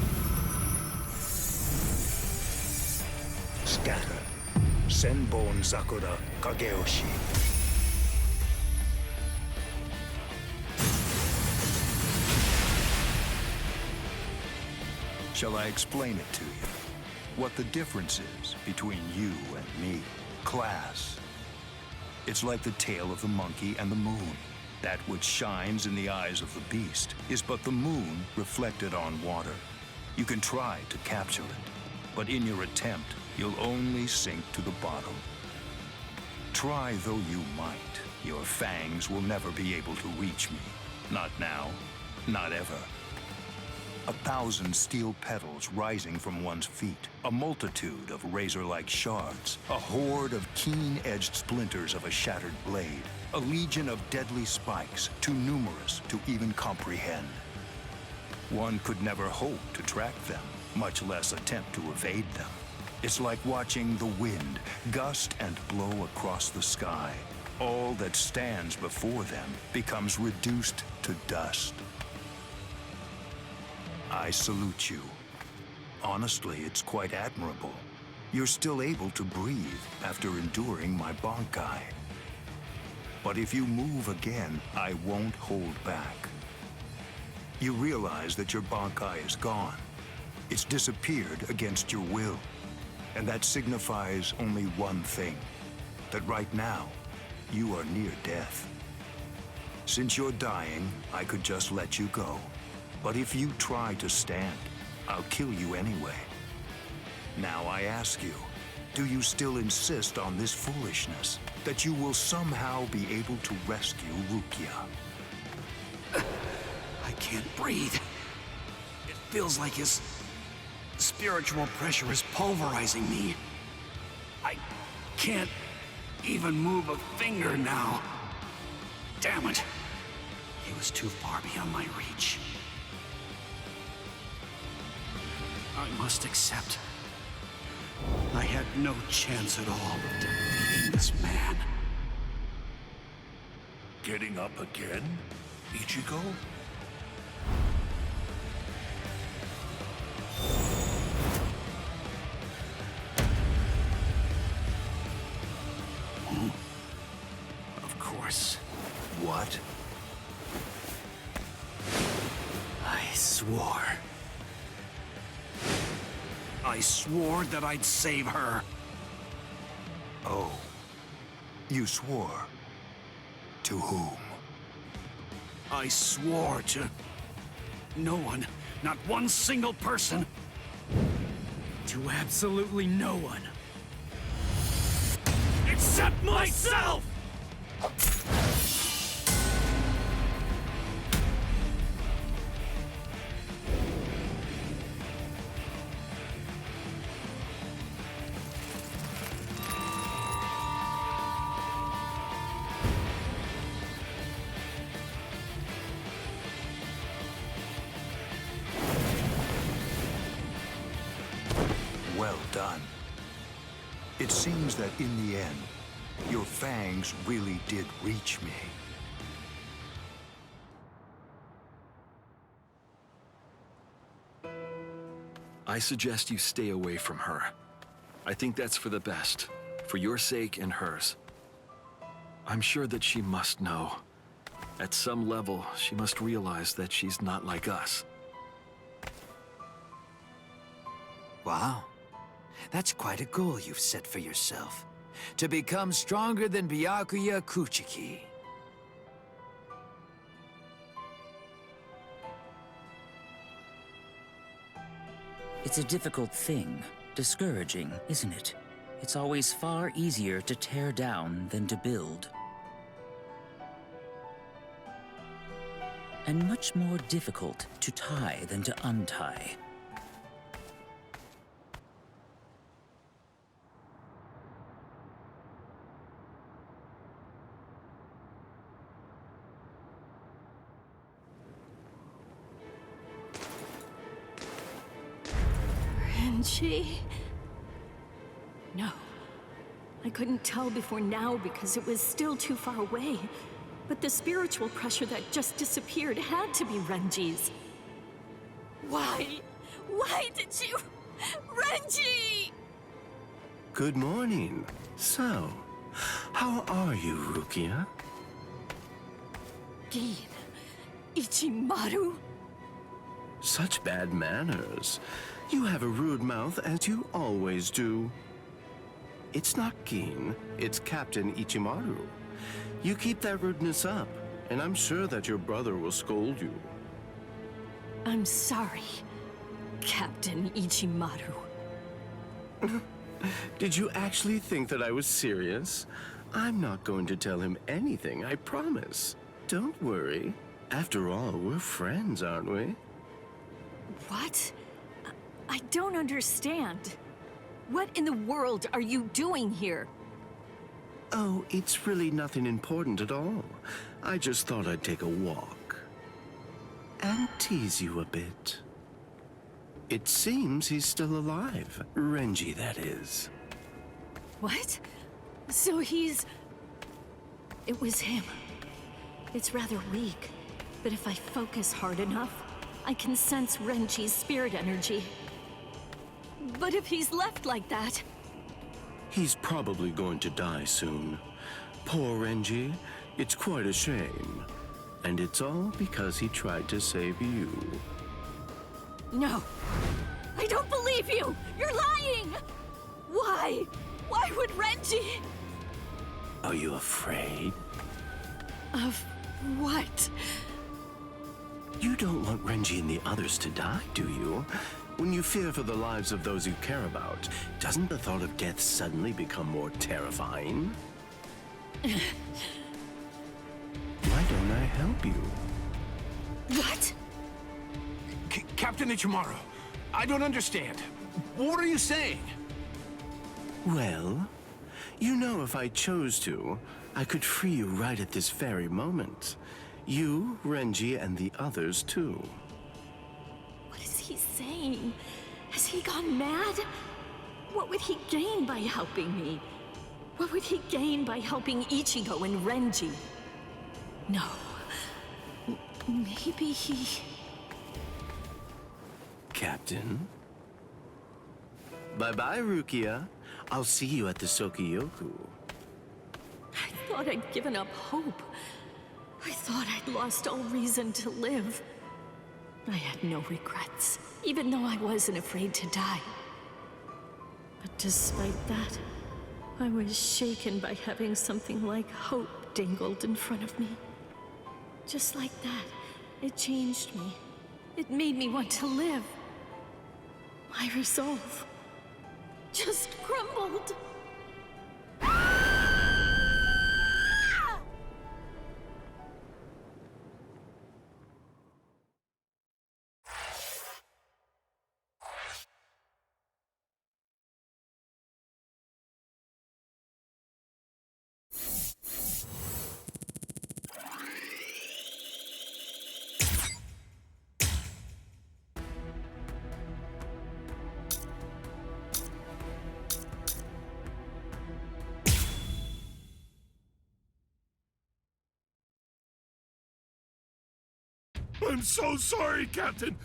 Scatter. Senbon Sakura Kageyoshi. Shall I explain it to you? What the difference is between you and me? Class. It's like the tail of the monkey and the moon. That which shines in the eyes of the beast is but the moon reflected on water. You can try to capture it, but in your attempt, you'll only sink to the bottom. Try though you might, your fangs will never be able to reach me. Not now, not ever. 1,000 steel petals rising from one's feet, a multitude of razor-like shards, a horde of keen-edged splinters of a shattered blade, a legion of deadly spikes, too numerous to even comprehend. One could never hope to track them, much less attempt to evade them. It's like watching the wind gust and blow across the sky. All that stands before them becomes reduced to dust. I salute you. Honestly, it's quite admirable. You're still able to breathe after enduring my Bankai. But if you move again, I won't hold back. You realize that your Bankai is gone. It's disappeared against your will. And that signifies only one thing, that right now, you are near death. Since you're dying, I could just let you go. But if you try to stand, I'll kill you anyway. Now I ask you, do you still insist on this foolishness, that you will somehow be able to rescue Rukia? I can't breathe. It feels like his spiritual pressure is pulverizing me. I can't even move a finger now. Damn it. He was too far beyond my reach. I must accept. I had no chance at all of defeating this man. Getting up again, Ichigo? Of course. What? I swore that I'd save her. Oh. You swore? To whom? I swore to no one, not one single person. To absolutely no one. Except myself! Well done. It seems that in the end, your fangs really did reach me. I suggest you stay away from her. I think that's for the best, for your sake and hers. I'm sure that she must know. At some level, she must realize that she's not like us. Wow. That's quite a goal you've set for yourself. To become stronger than Byakuya Kuchiki. It's a difficult thing. Discouraging, isn't it? It's always far easier to tear down than to build. And much more difficult to tie than to untie. Renji? No. I couldn't tell before now because it was still too far away. But the spiritual pressure that just disappeared had to be Renji's. Why? Why did you... Renji! Good morning. So, how are you, Rukia? Gin. Ichimaru? Such bad manners. You have a rude mouth, as you always do. It's not Gin, it's Captain Ichimaru. You keep that rudeness up, and I'm sure that your brother will scold you. I'm sorry, Captain Ichimaru. Did you actually think that I was serious? I'm not going to tell him anything, I promise. Don't worry. After all, we're friends, aren't we? What? I don't understand. What in the world are you doing here? Oh, it's really nothing important at all. I just thought I'd take a walk. And tease you a bit. It seems he's still alive. Renji, that is. What? So he's... It was him. It's rather weak, but if I focus hard enough, I can sense Renji's spirit energy. But if he's left like that... He's probably going to die soon. Poor Renji. It's quite a shame. And it's all because he tried to save you. No! I don't believe you! You're lying! Why? Why would Renji... Are you afraid? Of what? You don't want Renji and the others to die, do you? When you fear for the lives of those you care about, doesn't the thought of death suddenly become more terrifying? Why don't I help you? What? Captain Ichimaru, I don't understand. What are you saying? Well, you know if I chose to, I could free you right at this very moment. You, Renji, and the others too. What is he saying? Has he gone mad? What would he gain by helping me? What would he gain by helping Ichigo and Renji? No. Maybe he... Captain? Bye-bye, Rukia. I'll see you at the Sokiyoku. I thought I'd given up hope. I thought I'd lost all reason to live. I had no regrets, even though I wasn't afraid to die. But despite that, I was shaken by having something like hope dangled in front of me. Just like that, it changed me. It made me want to live. My resolve just crumbled. I'm so sorry, Captain.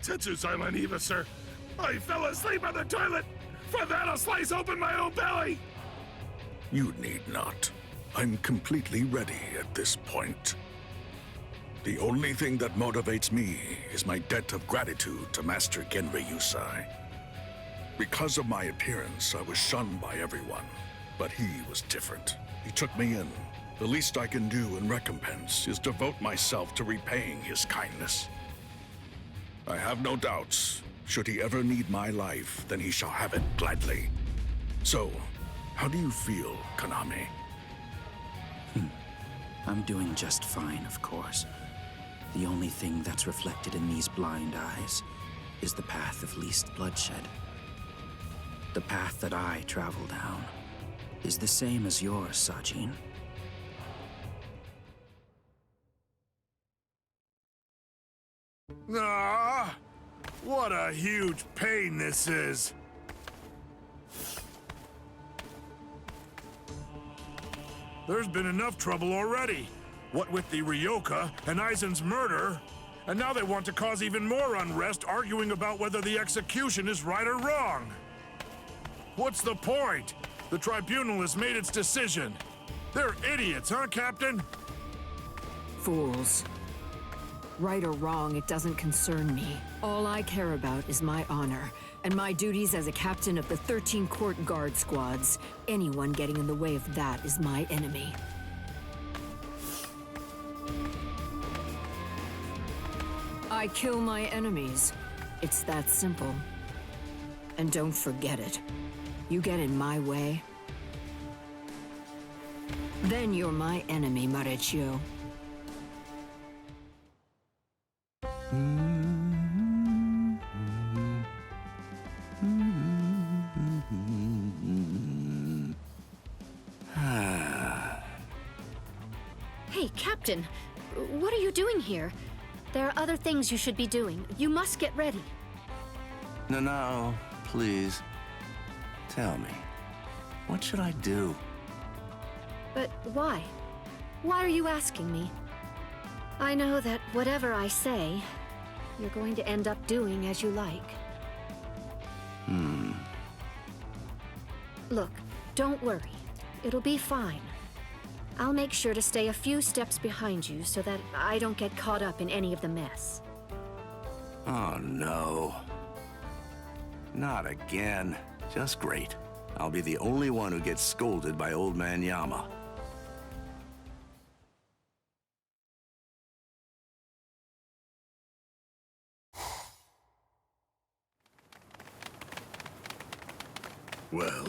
Tetsu-sama and Eva, sir. I fell asleep on the toilet. For that, I'll slice open my own belly. You need not. I'm completely ready at this point. The only thing that motivates me is my debt of gratitude to Master Genrei Yusai. Because of my appearance, I was shunned by everyone, but he was different. He took me in. The least I can do in recompense is devote myself to repaying his kindness. I have no doubts. Should he ever need my life, then he shall have it gladly. So, how do you feel, Konami? I'm doing just fine, of course. The only thing that's reflected in these blind eyes is the path of least bloodshed. The path that I travel down is the same as yours, Sajin. Ah, what a huge pain this is. There's been enough trouble already. What with the Ryoka and Aizen's murder, and now they want to cause even more unrest, arguing about whether the execution is right or wrong. What's the point? The tribunal has made its decision. They're idiots, huh, Captain? Fools. Right or wrong, it doesn't concern me. All I care about is my honor, and my duties as a captain of the 13 Court Guard squads. Anyone getting in the way of that is my enemy. I kill my enemies. It's that simple. And don't forget it. You get in my way, then you're my enemy, Marechio. Hey, Captain. What are you doing here? There are other things you should be doing. You must get ready. No, please. Tell me, what should I do? But why? Why are you asking me? I know that whatever I say, you're going to end up doing as you like. Look, don't worry. It'll be fine. I'll make sure to stay a few steps behind you so that I don't get caught up in any of the mess. Oh, no. Not again. Just great. I'll be the only one who gets scolded by Old Man Yama. Well,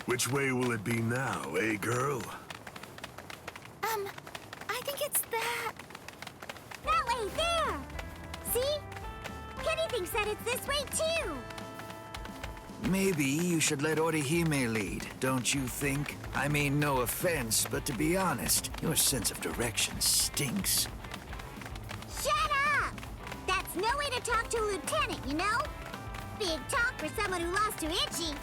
which way will it be now, eh, girl? I think it's that. That way, there! See? Kenny thinks that it's this way, too! Maybe you should let Orihime lead, don't you think? I mean, no offense, but to be honest, your sense of direction stinks. Shut up! That's no way to talk to a lieutenant, you know? Big talk for someone who lost to Ichi.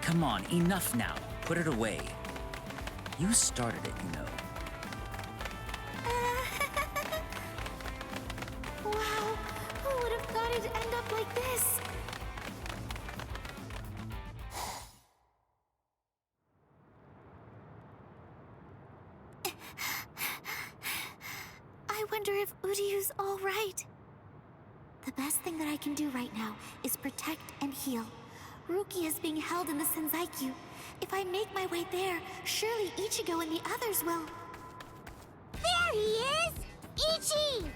Come on, enough now. Put it away. You started it, you know. Wow, who would have thought it'd end up like this? I wonder if Uryu's all right. The best thing that I can do right now is protect and heal. Ruki is being held in the Senzaikyu. If I make my way there, surely Ichigo and the others will... There he is! Ichi!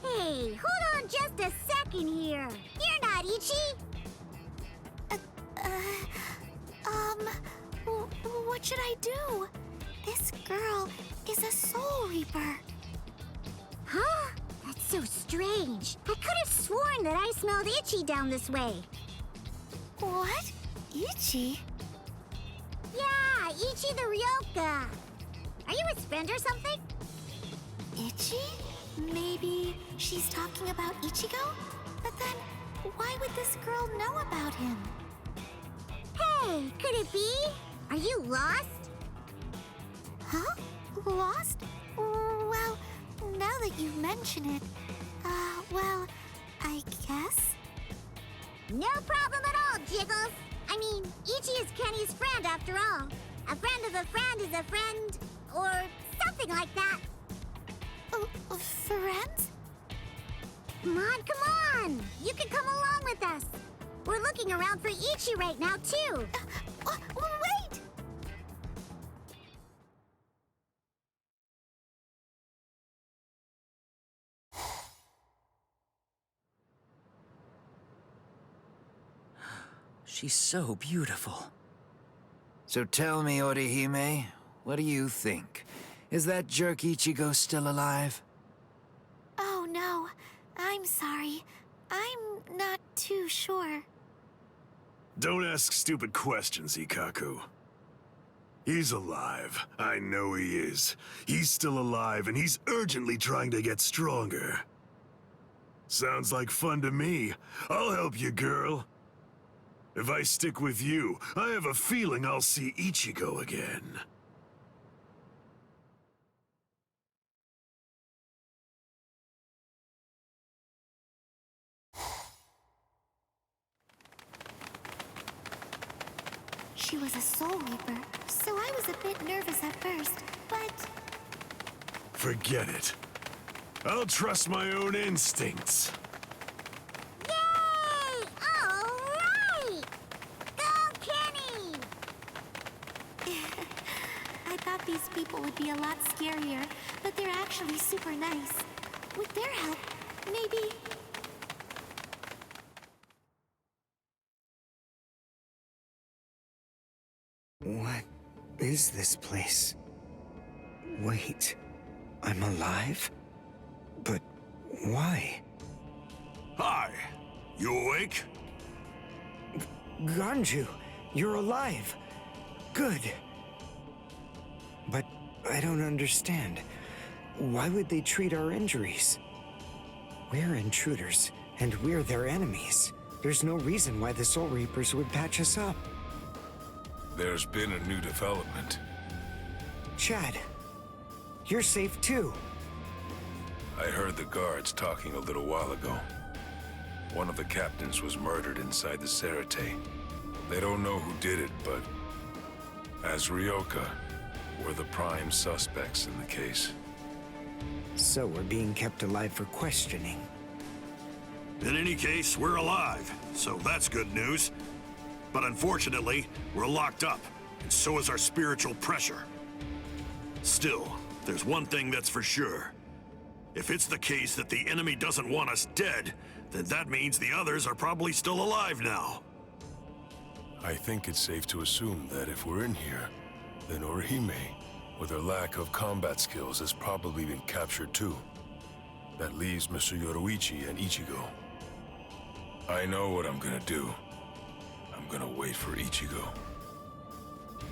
Hey, hold on just a second here. You're not Ichi! What should I do? This girl is a Soul Reaper. Huh? That's so strange. I could have sworn that I smelled Ichi down this way. What? Ichi? Yeah, Ichi the Ryoka. Are you his friend or something? Ichi? Maybe she's talking about Ichigo? But then, why would this girl know about him? Hey, could it be? Are you lost? Huh? Lost? Well, now that you mention it, well, I guess? No problem at all, Jiggles. I mean, Ichi is Kenny's friend after all. A friend of a friend is a friend, or something like that. Friends? Come on! You can come along with us. We're looking around for Ichi right now, too. Wait! She's so beautiful. So tell me, Orihime, what do you think? Is that jerk Ichigo still alive? Oh, no. I'm sorry. I'm not too sure. Don't ask stupid questions, Ikaku. He's alive. I know he is. He's still alive, and he's urgently trying to get stronger. Sounds like fun to me. I'll help you, girl. If I stick with you, I have a feeling I'll see Ichigo again. She was a Soul Reaper, so I was a bit nervous at first, but... Forget it. I'll trust my own instincts. Yay! All right! Go, Kenny! I thought these people would be a lot scarier, but they're actually super nice. With their help, maybe... What is this place? Wait, I'm alive? But why? Hi, you awake? Ganju, you're alive. Good. But I don't understand. Why would they treat our injuries? We're intruders, and we're their enemies. There's no reason why the Soul Reapers would patch us up. There's been a new development. Chad, you're safe too. I heard the guards talking a little while ago. One of the captains was murdered inside the Serite. They don't know who did it, but as Ryoka, we're the prime suspects in the case. So we're being kept alive for questioning. In any case, we're alive, so that's good news. But unfortunately, we're locked up, and so is our spiritual pressure. Still, there's one thing that's for sure. If it's the case that the enemy doesn't want us dead, then that means the others are probably still alive now. I think it's safe to assume that if we're in here, then Orihime, with her lack of combat skills, has probably been captured too. That leaves Mr. Yoruichi and Ichigo. I know what I'm gonna do. I'm gonna wait for Ichigo.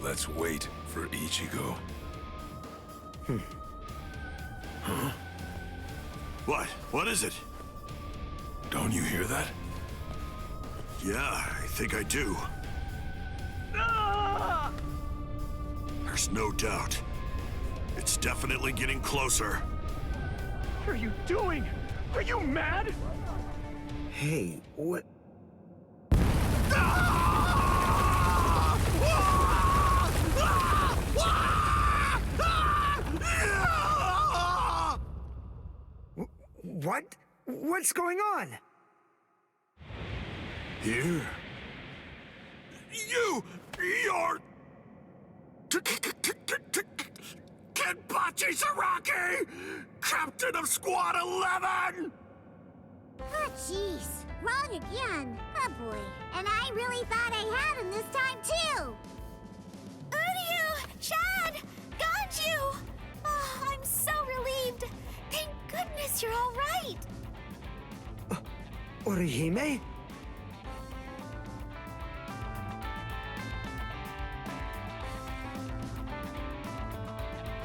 Let's wait for Ichigo. Huh? What? What is it? Don't you hear that? Yeah, I think I do. There's no doubt. It's definitely getting closer. What are you doing? Are you mad? Hey, what? What? What's going on? Here? You're... Kenpachi Saraki! Captain of Squad 11! Oh, jeez. Wrong again. Oh, boy. And I really thought I had him this time, too. Uryu! Chad! Ganju! Oh, I'm so relieved. Thank goodness you're all right. Orihime?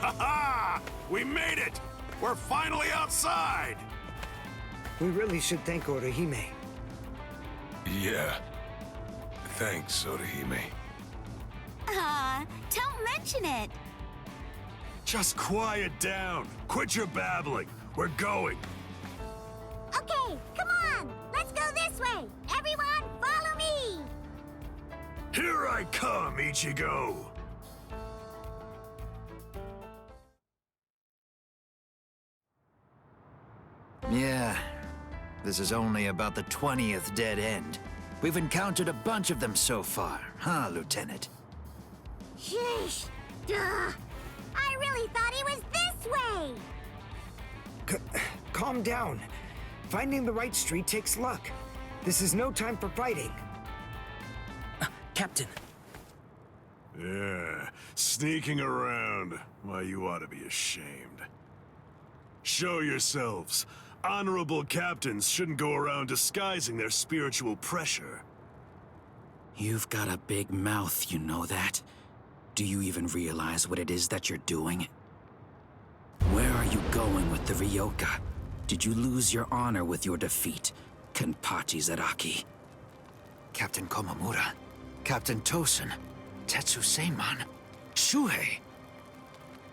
Ha-ha! We made it! We're finally outside! We really should thank Orihime. Yeah. Thanks, Orihime. Don't mention it. Just quiet down. Quit your babbling. We're going. Okay, come on. Let's go this way. Everyone, follow me. Here I come, Ichigo. Yeah, this is only about the 20th dead end. We've encountered a bunch of them so far, huh, Lieutenant? Sheesh. Duh. I really thought he was this way. Calm down. Finding the right street takes luck. This is no time for fighting. Captain. Yeah, sneaking around. Why, you ought to be ashamed. Show yourselves. Honorable captains shouldn't go around disguising their spiritual pressure. You've got a big mouth, you know that? Do you even realize what it is that you're doing? Where are you going with the Ryoka? Did you lose your honor with your defeat, Kenpachi Zaraki? Captain Komamura, Captain Tosen, Tetsu Seiman, Shuhei.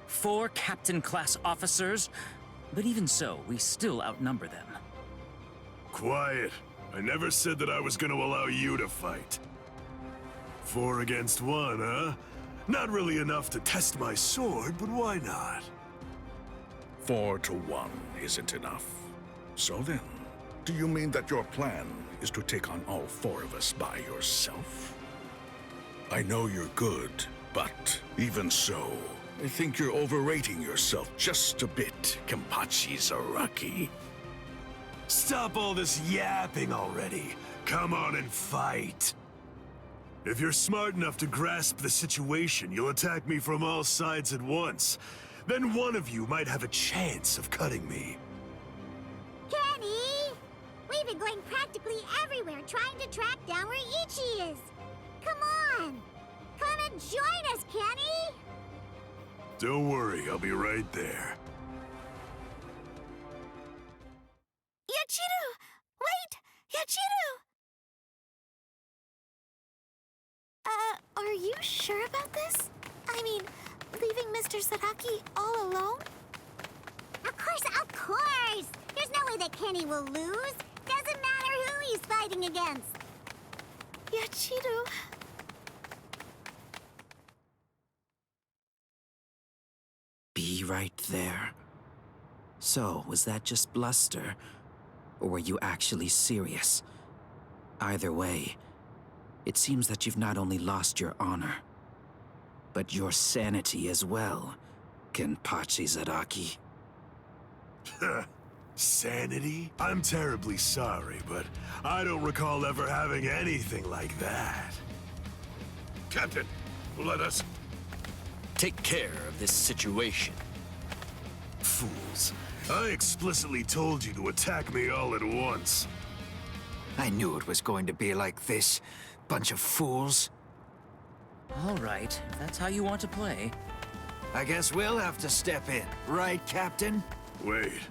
4 captain-class officers? But even so, we still outnumber them. Quiet. I never said that I was gonna allow you to fight. 4 against 1, huh? Not really enough to test my sword, but why not? 4 to 1 isn't enough. So then, do you mean that your plan is to take on all 4 of us by yourself? I know you're good, but even so, I think you're overrating yourself just a bit, Kenpachi Zaraki. Stop all this yapping already. Come on and fight. If you're smart enough to grasp the situation, you'll attack me from all sides at once. Then one of you might have a chance of cutting me. Kenny! We've been going practically everywhere trying to track down where Ichi is. Come on! Come and join us, Kenny! Don't worry, I'll be right there. Ichi! Are you sure about this? I mean, leaving Mr. Sadaki all alone? Of course! There's no way that Kenny will lose. Doesn't matter who he's fighting against. Yachiru... Be right there. So, was that just bluster? Or were you actually serious? Either way, it seems that you've not only lost your honor, but your sanity as well, Kenpachi Zaraki. Sanity? I'm terribly sorry, but I don't recall ever having anything like that. Captain, let us... take care of this situation. Fools. I explicitly told you to attack me all at once. I knew it was going to be like this. Bunch of fools. All right, if that's how you want to play. I guess we'll have to step in, right, Captain? Wait,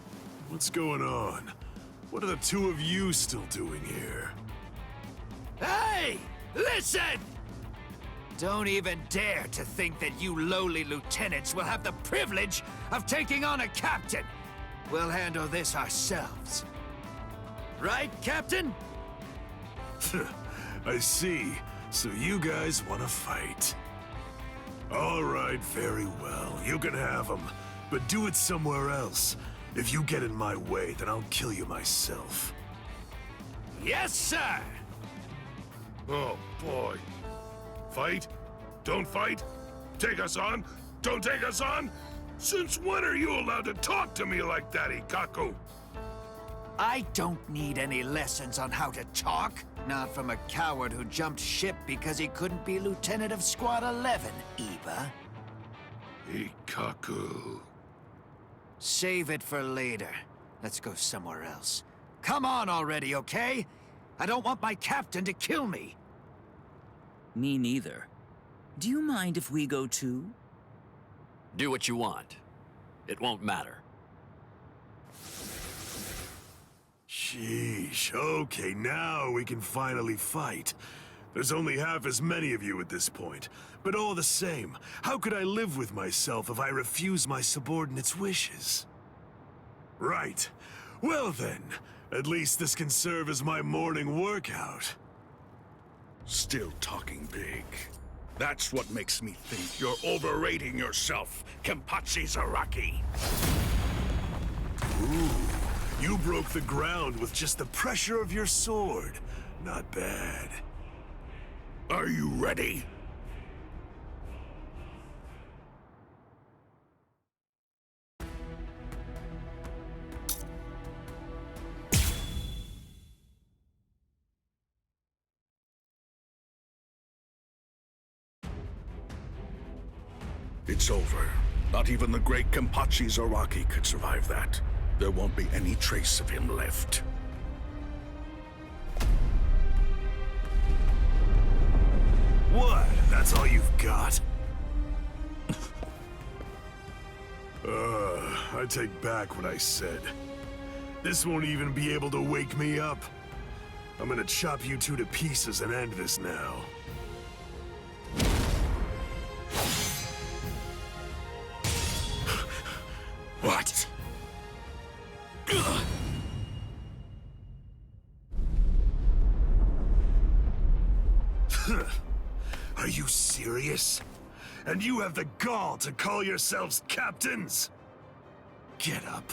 what's going on? What are the two of you still doing here? Hey! Listen! Don't even dare to think that you lowly lieutenants will have the privilege of taking on a captain. We'll handle this ourselves. Right, Captain? I see. So you guys want to fight. All right, very well. You can have them, but do it somewhere else. If you get in my way, then I'll kill you myself. Yes, sir! Oh, boy. Fight? Don't fight? Take us on? Don't take us on? Since when are you allowed to talk to me like that, Ikaku? I don't need any lessons on how to talk. Not from a coward who jumped ship because he couldn't be Lieutenant of Squad 11, Iba. Ikaku... Save it for later. Let's go somewhere else. Come on already, okay? I don't want my captain to kill me. Me neither. Do you mind if we go too? Do what you want. It won't matter. Sheesh, okay, now we can finally fight. There's only half as many of you at this point. But all the same, how could I live with myself if I refuse my subordinates' wishes? Right. Well then, at least this can serve as my morning workout. Still talking big. That's what makes me think you're overrating yourself, Kenpachi Zaraki. Ooh, you broke the ground with just the pressure of your sword. Not bad. Are you ready? It's over. Not even the great Kenpachi Zaraki could survive that. There won't be any trace of him left. What? That's all you've got? I take back what I said. This won't even be able to wake me up. I'm gonna chop you two to pieces and end this now. What? Are you serious? And you have the gall to call yourselves captains? Get up.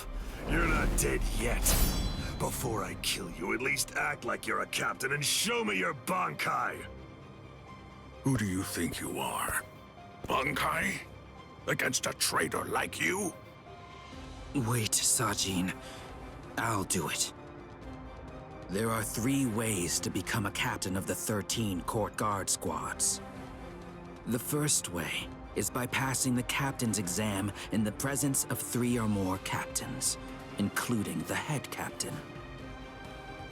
You're not dead yet. Before I kill you, at least act like you're a captain and show me your Bankai! Who do you think you are? Bankai? Against a traitor like you? Wait, Sajin. I'll do it. There are 3 ways to become a captain of the 13 court guard squads. The first way is by passing the captain's exam in the presence of 3 or more captains, including the head captain.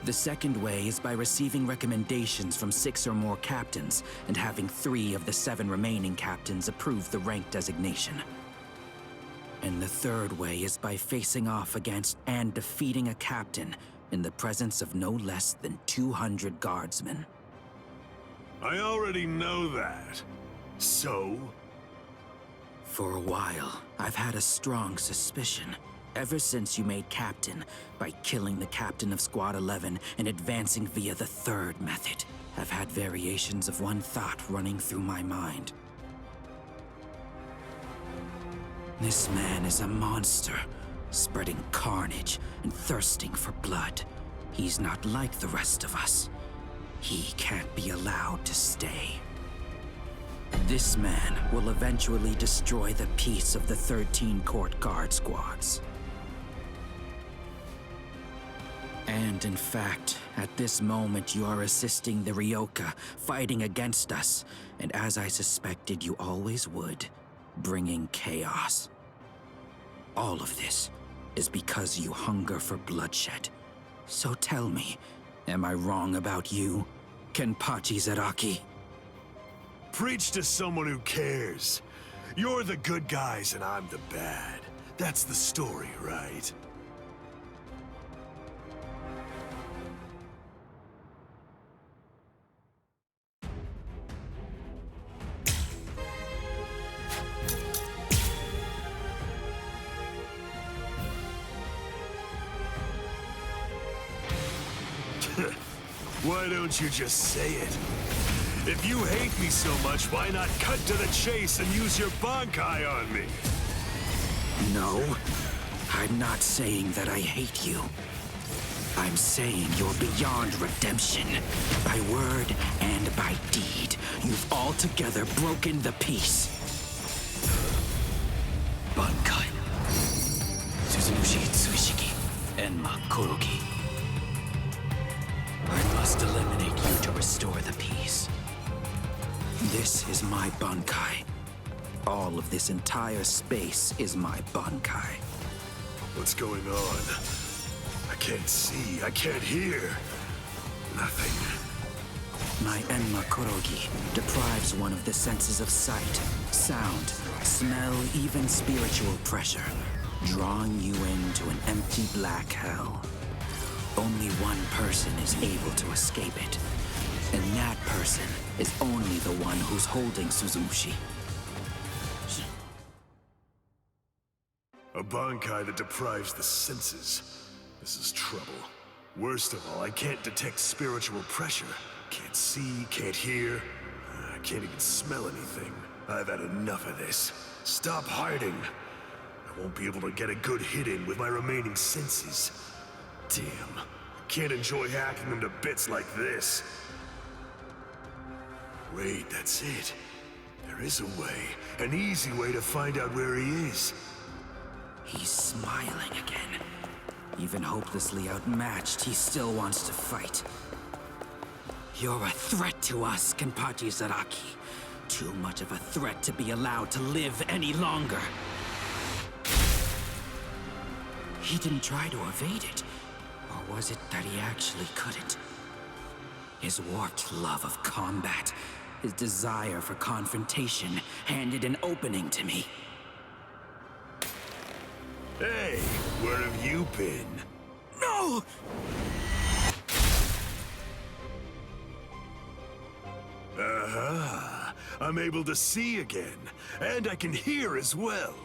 The second way is by receiving recommendations from 6 or more captains and having 3 of the 7 remaining captains approve the rank designation. And the third way is by facing off against and defeating a captain in the presence of no less than 200 guardsmen. I already know that. So? For a while, I've had a strong suspicion. Ever since you made captain by killing the captain of Squad 11 and advancing via the third method, I've had variations of one thought running through my mind. This man is a monster, spreading carnage and thirsting for blood. He's not like the rest of us. He can't be allowed to stay. This man will eventually destroy the peace of the 13 court guard squads. And in fact, at this moment you are assisting the Ryoka, fighting against us, and as I suspected you always would, bringing chaos. All of this is because you hunger for bloodshed. So tell me, am I wrong about you, Kenpachi Zaraki? Preach to someone who cares. You're the good guys and I'm the bad. That's the story, right? Why don't you just say it? If you hate me so much, why not cut to the chase and use your Bankai on me? No, I'm not saying that I hate you. I'm saying you're beyond redemption. By word and by deed, you've altogether broken the peace. Bankai. Suzushi Tsushiki. Enma Korogi. I must eliminate you to restore the peace. This is my Bankai. All of this entire space is my Bankai. What's going on? I can't see, I can't hear. Nothing. My Enma Korogi deprives one of the senses of sight, sound, smell, even spiritual pressure, drawing you into an empty black hell. Only one person is able to escape it, and that person is only the one who's holding Suzushi. A Bankai that deprives the senses. This is trouble. Worst of all, I can't detect spiritual pressure. Can't see, can't hear. I can't even smell anything. I've had enough of this. Stop hiding. I won't be able to get a good hit in with my remaining senses. Damn. Can't enjoy hacking them to bits like this. Wait, that's it. There is a way. An easy way to find out where he is. He's smiling again. Even hopelessly outmatched, he still wants to fight. You're a threat to us, Kenpachi Zaraki. Too much of a threat to be allowed to live any longer. He didn't try to evade it. Or was it that he actually couldn't? His warped love of combat, his desire for confrontation, handed an opening to me. Hey, where have you been? No! Uh-huh. I'm able to see again, and I can hear as well.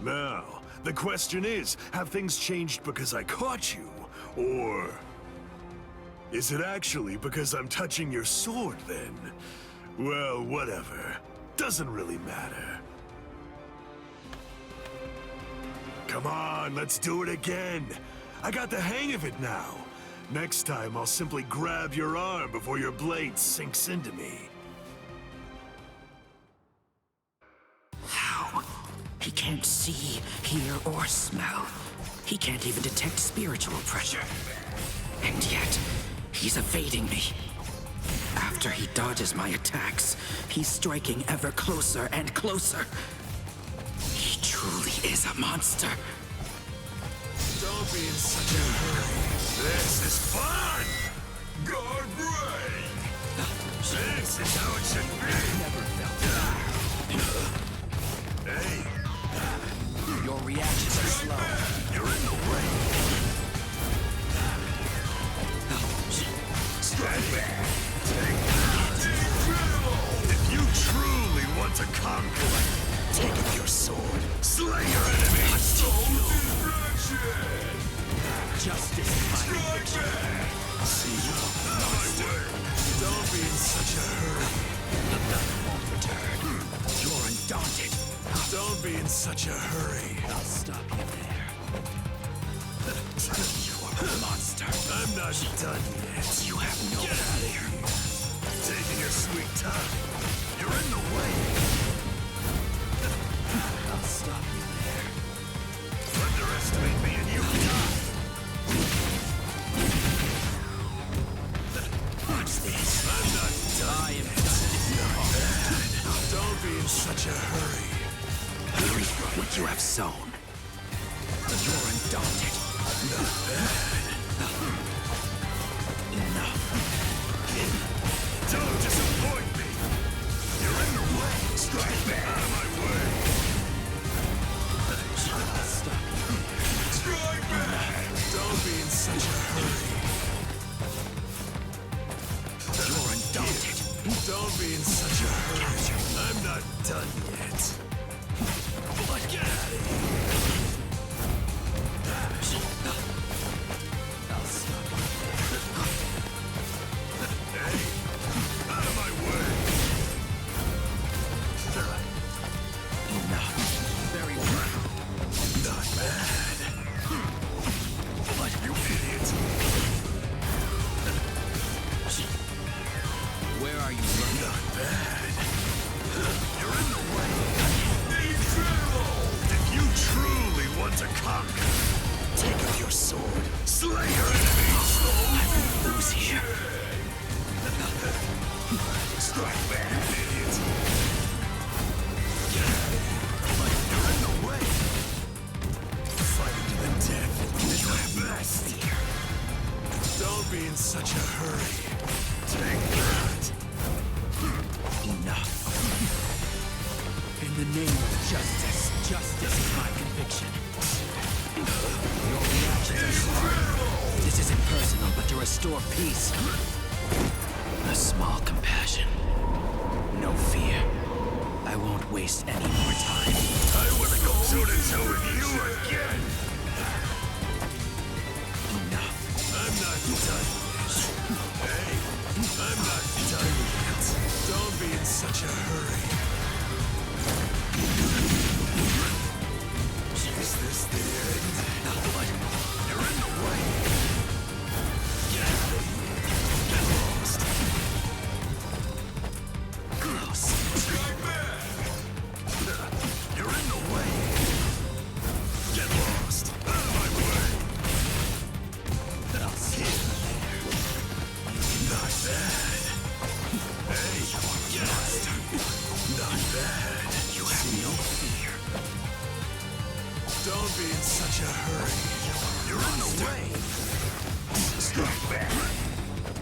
Now, the question is, have things changed because I caught you? Or is it actually because I'm touching your sword, then? Well, whatever. Doesn't really matter. Come on, let's do it again. I got the hang of it now. Next time, I'll simply grab your arm before your blade sinks into me. How? He can't see, hear, or smell. He can't even detect spiritual pressure. And yet, he's evading me. After he dodges my attacks, he's striking ever closer and closer. He truly is a monster. Don't be in such a hurry. This is fun! God brain! This is how it should be! Never felt that. Hey! Your reactions are slow. You're in the way! Stand back! Take that! want to conquer. Take up your sword. Slay your enemies. Soul destruction. Justice is my conviction. See you, monster. Don't be in such a hurry. The blood won't return. You're undaunted. Don't be in such a hurry. I'll stop you there. You are a monster. I'm not done yet. You have no Get out of here. Taking your sweet time. You're in the way. I'll stop you there. Underestimate me and you die. Watch this. I'm not done. I am justice. Don't be in such a hurry. Reap what you have sown. You're undaunted. Not bad. Enough. Don't disappoint me. You're in the way. Strike back. Out of my way. I'll stop you there. Strike back. Don't be in such a hurry. You're undaunted. Don't be in such a hurry. I'm not done yet. Get out of here. I'll stop you. Hey, out of my way. Enough. Very well. Not bad. What, you idiot? Where are you running? Not bad. You're in the way. Incredible! If you truly want to conquer, take up your sword. Slay your enemies. I will lose here. Strike back, idiot. You're in the way. Fighting to the death is my best. Don't be in such a hurry. Take that. Enough. In the name of justice, justice is my conviction. Your reactions are strong. This isn't personal, but to restore peace. A small compassion. No fear. I won't waste any more time. I want to go toe-to-toe with you again. Enough. I'm not done yet. Hey, I'm not done yet. Don't be in such a hurry. Is this the end? You're in the way. Get out of here. Get lost. Close. Strike back. You're in the way. Get lost. Out of my way. I'll see you there. Not bad. Hey, get out. Not bad. You have no fear. Don't be in such a hurry. You're in the way. Strike back.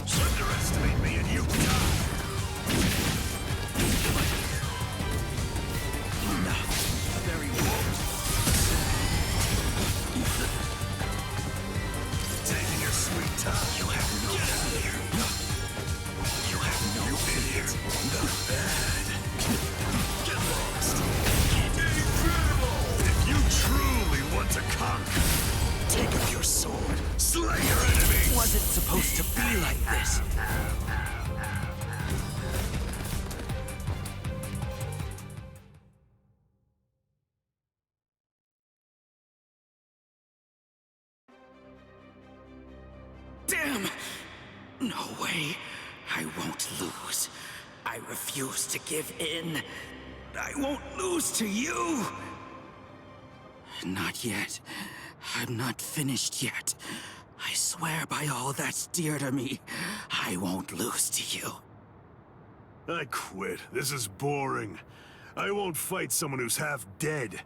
Underestimate me and you die. Enough. Very well. Taking your sweet time. You have no fear. You have no idiot. Not bad. Get lost. Incredible! If you truly want to conquer, take up your sword. Slay your enemies. Was it supposed to be like this? Damn! No way. I won't lose. I refuse to give in. I won't lose to you. Not yet. I'm not finished yet. I swear by all that's dear to me, I won't lose to you. I quit. This is boring. I won't fight someone who's half dead.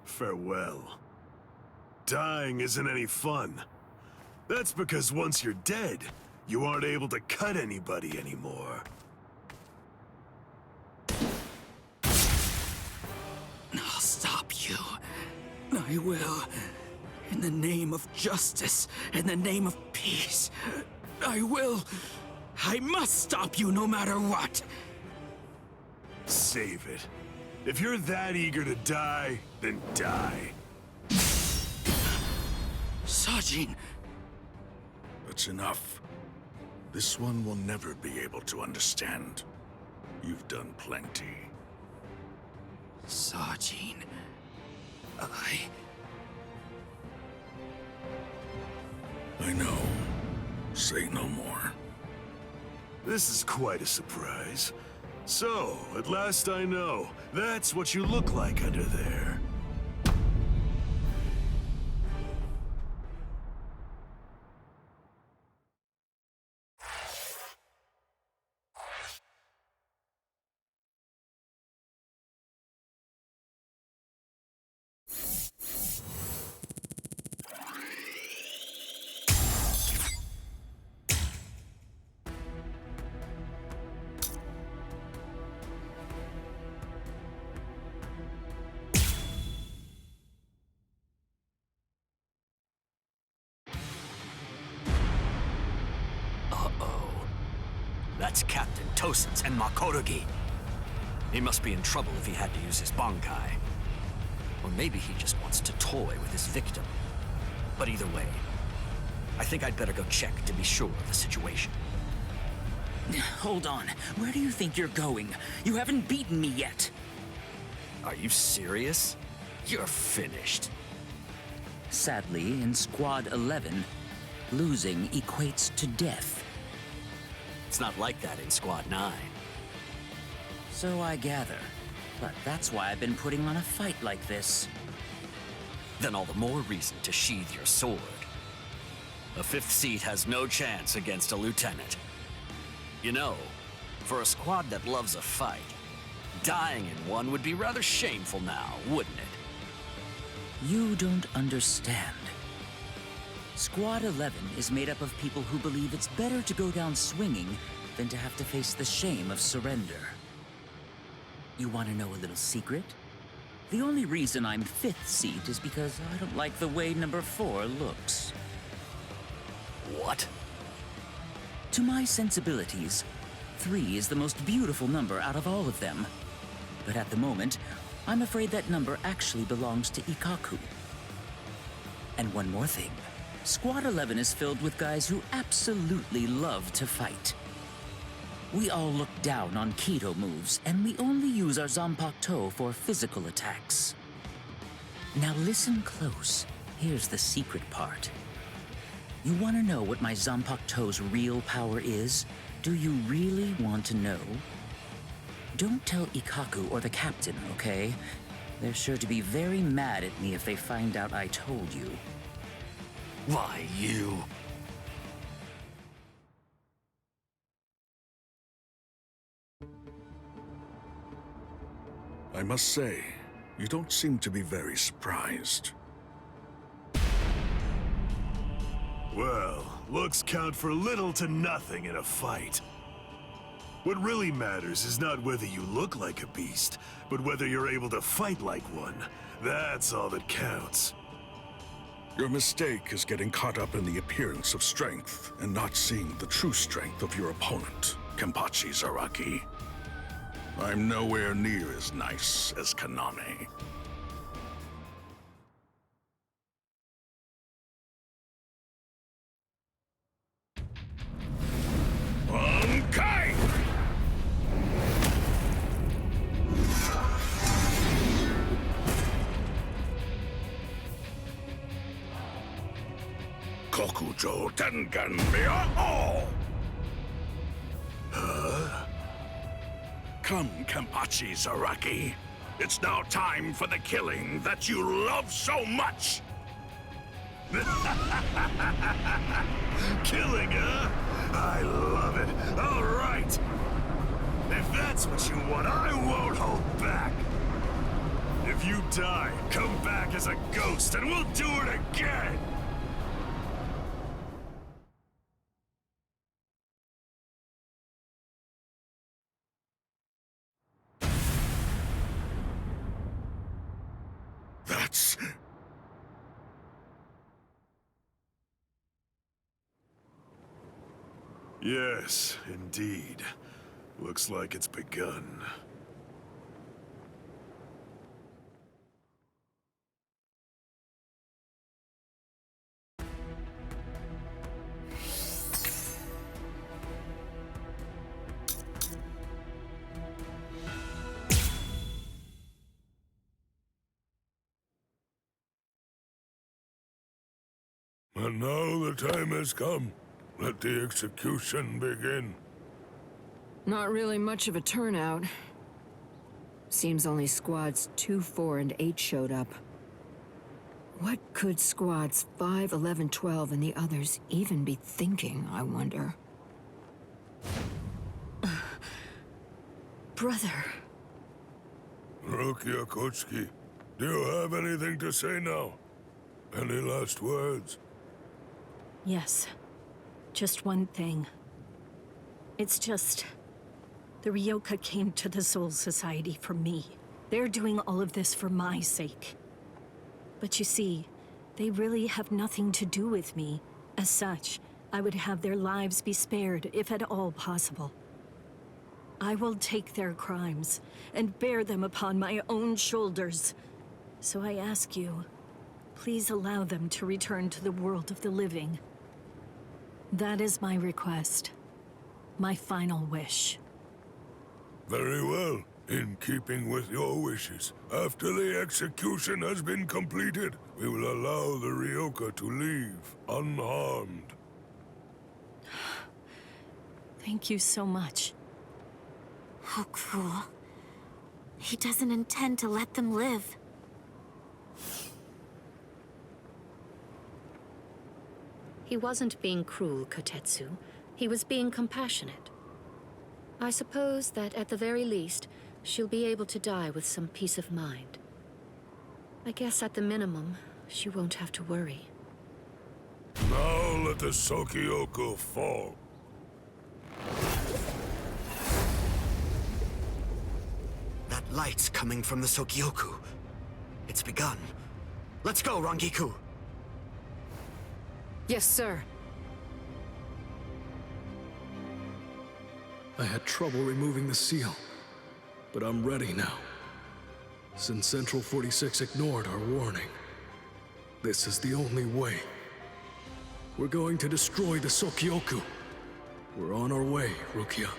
Farewell. Dying isn't any fun. That's because once you're dead, you aren't able to cut anybody anymore. I'll stop you. I will. In the name of justice, in the name of peace. I will. I must stop you no matter what. Save it. If you're that eager to die, then die. Sajin! That's enough. This one will never be able to understand. You've done plenty. Sajin... I know. Say no more. This is quite a surprise. So, at last I know. That's what you look like under there. That's Captain Tosens and Makotogi. He must be in trouble if he had to use his Bankai. Or maybe he just wants to toy with his victim. But either way, I think I'd better go check to be sure of the situation. Hold on. Where do you think you're going? You haven't beaten me yet. Are you serious? You're finished. Sadly, in Squad 11, losing equates to death. It's not like that in Squad 9. So I gather. But that's why I've been putting on a fight like this. Then all the more reason to sheathe your sword. A fifth seat has no chance against a lieutenant. You know, for a squad that loves a fight, dying in one would be rather shameful now, wouldn't it? You don't understand. Squad 11 is made up of people who believe it's better to go down swinging than to have to face the shame of surrender. You want to know a little secret? The only reason I'm fifth seat is because I don't like the way number 4 looks. What? To my sensibilities, 3 is the most beautiful number out of all of them. But at the moment, I'm afraid that number actually belongs to Ikaku. And one more thing. Squad 11 is filled with guys who absolutely love to fight. We all look down on Keto moves, and we only use our Zanpakuto for physical attacks. Now listen close. Here's the secret part. You want to know what my Zanpakuto's real power is? Do you really want to know? Don't tell Ikaku or the captain, okay? They're sure to be very mad at me if they find out I told you. Why, you... I must say, you don't seem to be very surprised. Well, looks count for little to nothing in a fight. What really matters is not whether you look like a beast, but whether you're able to fight like one. That's all that counts. Your mistake is getting caught up in the appearance of strength and not seeing the true strength of your opponent, Kenpachi Zaraki. I'm nowhere near as nice as Kaname. Bankai! Kokujo Tengen Miao! Come, Kenpachi Zaraki. It's now time for the killing that you love so much! Killing, huh? I love it. All right. If that's what you want, I won't hold back. If you die, come back as a ghost and we'll do it again. That's... Yes, indeed. Looks like it's begun. And now the time has come. Let the execution begin. Not really much of a turnout. Seems only squads 2, 4, and 8 showed up. What could squads 5, 11, 12, and the others even be thinking, I wonder? Brother. Rukia Kuchiki, do you have anything to say now? Any last words? Yes. Just one thing. It's just... the Ryoka came to the Soul Society for me. They're doing all of this for my sake. But you see, they really have nothing to do with me. As such, I would have their lives be spared, if at all possible. I will take their crimes and bear them upon my own shoulders. So I ask you, please allow them to return to the world of the living. That is my request. My final wish. Very well. In keeping with your wishes, after the execution has been completed, we will allow the Ryoka to leave unharmed. Thank you so much. How cruel. He doesn't intend to let them live. He wasn't being cruel, Kotetsu. He was being compassionate. I suppose that at the very least, she'll be able to die with some peace of mind. I guess at the minimum, she won't have to worry. Now let the Sokyoku fall. That light's coming from the Sokyoku. It's begun. Let's go, Rangiku! Yes, sir. I had trouble removing the seal, but I'm ready now. Since Central 46 ignored our warning, this is the only way. We're going to destroy the Sokyoku. We're on our way, Rukia.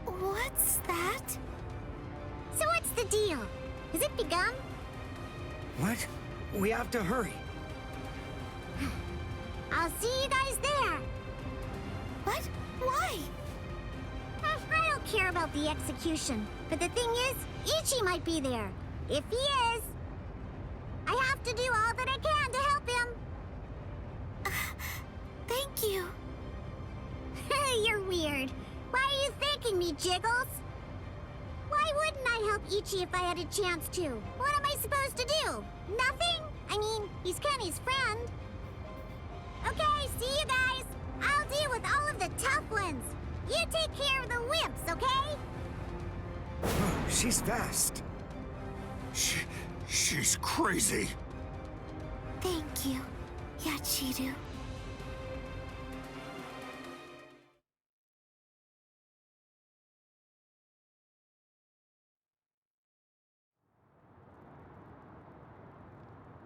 What's that? So what's the deal? Has it begun? What? We have to hurry. I'll see you guys there. What? Why? I don't care about the execution, but the thing is, Ichi might be there. If he is, I have to do all that I can to help him. Thank you. You're weird. Why are you thanking me, Jiggles? Why wouldn't I help Ichi if I had a chance to? What am I supposed to do? Nothing? I mean, he's Kenny's friend. Okay, see you guys. I'll deal with all of the tough ones. You take care of the wimps, okay? Oh, she's fast. She's crazy. Thank you, Yachiru.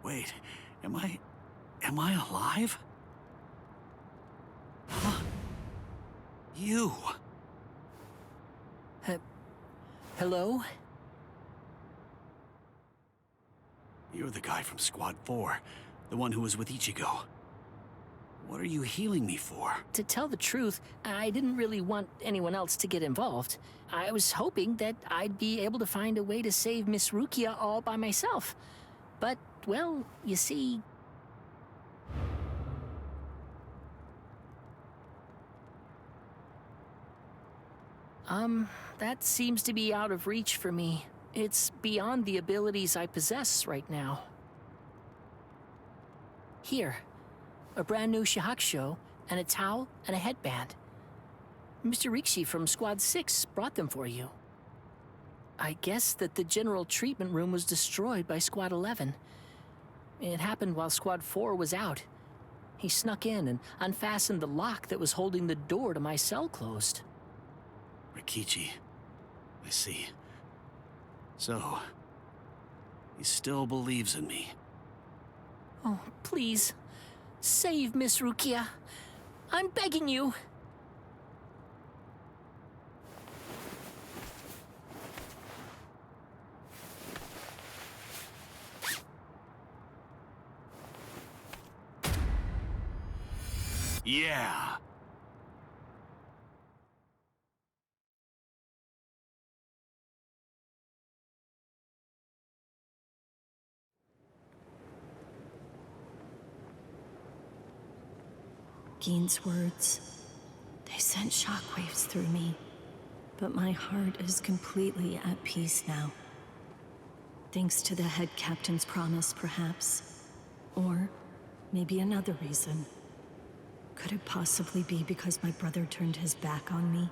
Wait, am I alive? Huh? You! Hello? You're the guy from Squad 4, the one who was with Ichigo. What are you healing me for? To tell the truth, I didn't really want anyone else to get involved. I was hoping that I'd be able to find a way to save Miss Rukia all by myself. But, well, you see... that seems to be out of reach for me. It's beyond the abilities I possess right now. Here, a brand new shahakusho, and a towel, and a headband. Mr. Rikshi from Squad 6 brought them for you. I guess that the general treatment room was destroyed by Squad 11. It happened while Squad 4 was out. He snuck in and unfastened the lock that was holding the door to my cell closed. Rikichi. I see. So, he still believes in me. Oh, please. Save Miss Rukia. I'm begging you. Yeah. Gein's words, they sent shockwaves through me, but my heart is completely at peace now. Thanks to the head captain's promise, perhaps. Or maybe another reason. Could it possibly be because my brother turned his back on me?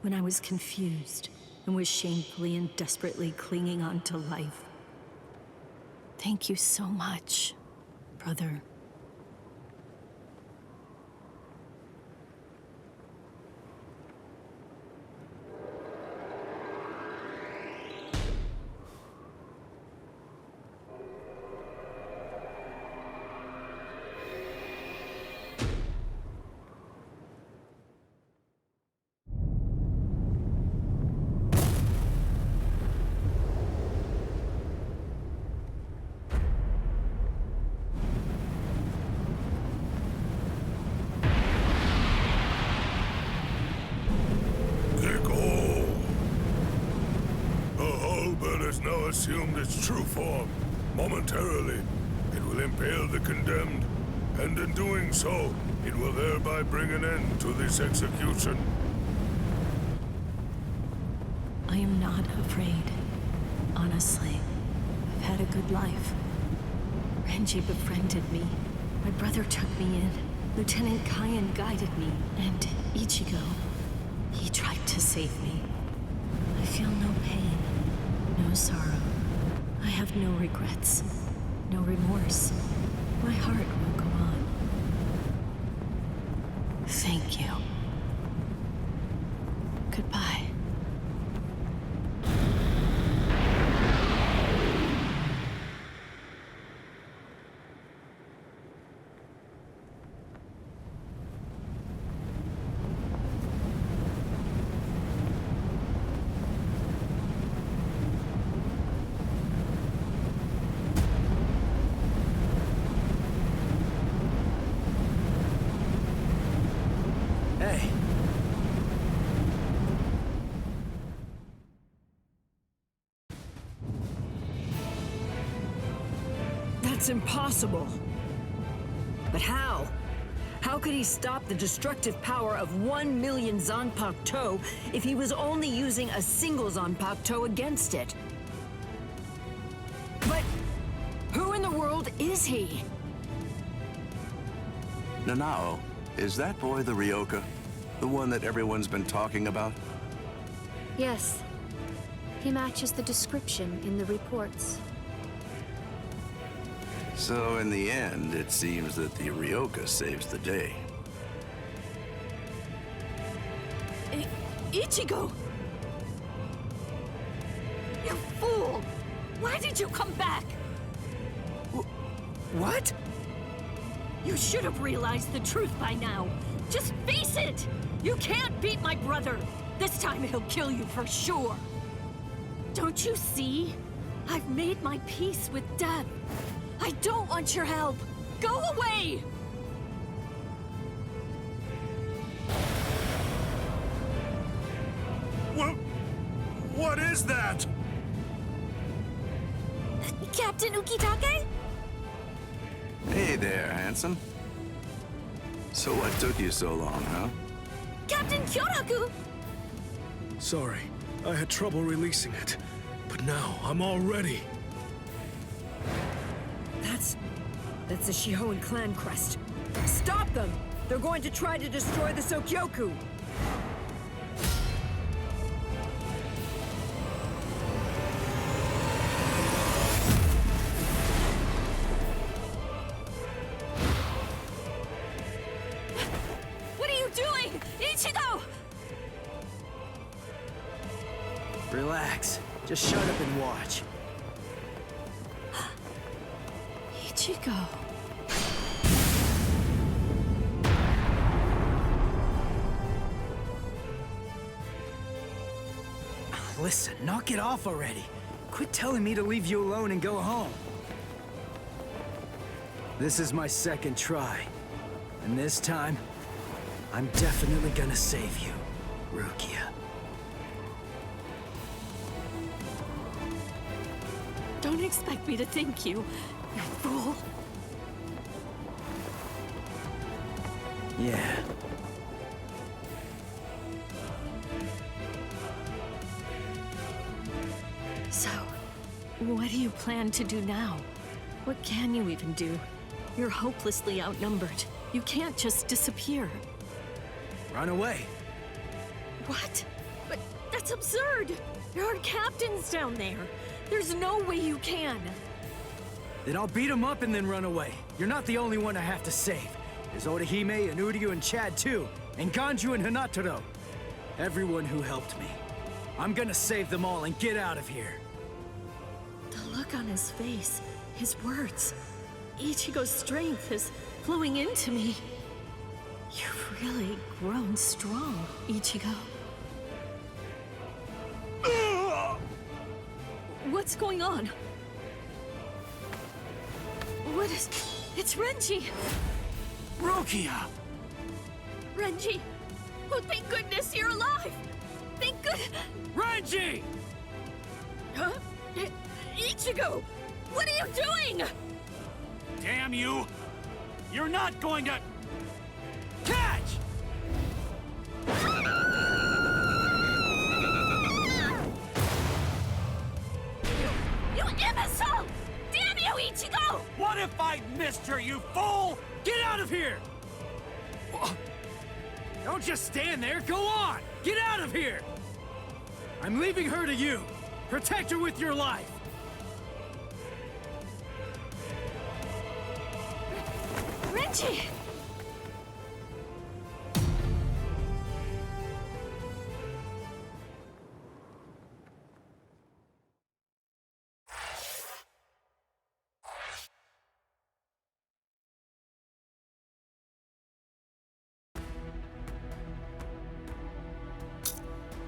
When I was confused and was shamefully and desperately clinging on to life. Thank you so much, brother. Now assumed its true form. Momentarily, it will impale the condemned, and in doing so, it will thereby bring an end to this execution. I am not afraid. Honestly, I've had a good life. Renji befriended me. My brother took me in. Lieutenant Kyan guided me. And Ichigo, he tried to save me. I feel no pain. No sorrow. I have no regrets. No remorse. My heart will go on. Thank you. Goodbye. Hey. That's impossible. But how? How could he stop the destructive power of 1 million Zanpakuto if he was only using a single Zanpakuto against it? But who in the world is he? Nanao, is that boy the Ryoka? The one that everyone's been talking about? Yes. He matches the description in the reports. So in the end, it seems that the Ryoka saves the day. Ichigo! You fool! Why did you come back? What? You should have realized the truth by now. Just face it! You can't beat my brother! This time he'll kill you for sure! Don't you see? I've made my peace with death. I don't want your help! Go away! What is that? Captain Ukitake? Hey there, handsome. So what took you so long, huh? Captain Kyoraku! Sorry, I had trouble releasing it. But now, I'm all ready. That's the Shihoan clan crest. Stop them! They're going to try to destroy the Sokyoku! What are you doing? Ichigo! Relax. Just shut up and watch. Ichigo. Listen, knock it off already. Quit telling me to leave you alone and go home. This is my second try. And this time, I'm definitely gonna save you, Rukia. Don't expect me to thank you, you fool. Yeah. So, what do you plan to do now? What can you even do? You're hopelessly outnumbered. You can't just disappear. Run away. What? But that's absurd! There are captains down there. There's no way you can. Then I'll beat him up and then run away. You're not the only one I have to save. There's Orihime and Uryu and Chad too, and Ganju and Hanataro. Everyone who helped me. I'm gonna save them all and get out of here. The look on his face, his words. Ichigo's strength is flowing into me. You've really grown strong, Ichigo. What's going on? What is... It's Renji! Rukia! Renji! Oh, thank goodness you're alive! Thank good... Renji! Huh? Ichigo! What are you doing? Damn you! You're not going to... Catch! You imbecile! Damn you, Ichigo! What if I missed her, you fool? Get out of here! Don't just stand there, go on! Get out of here! I'm leaving her to you. Protect her with your life. Renji!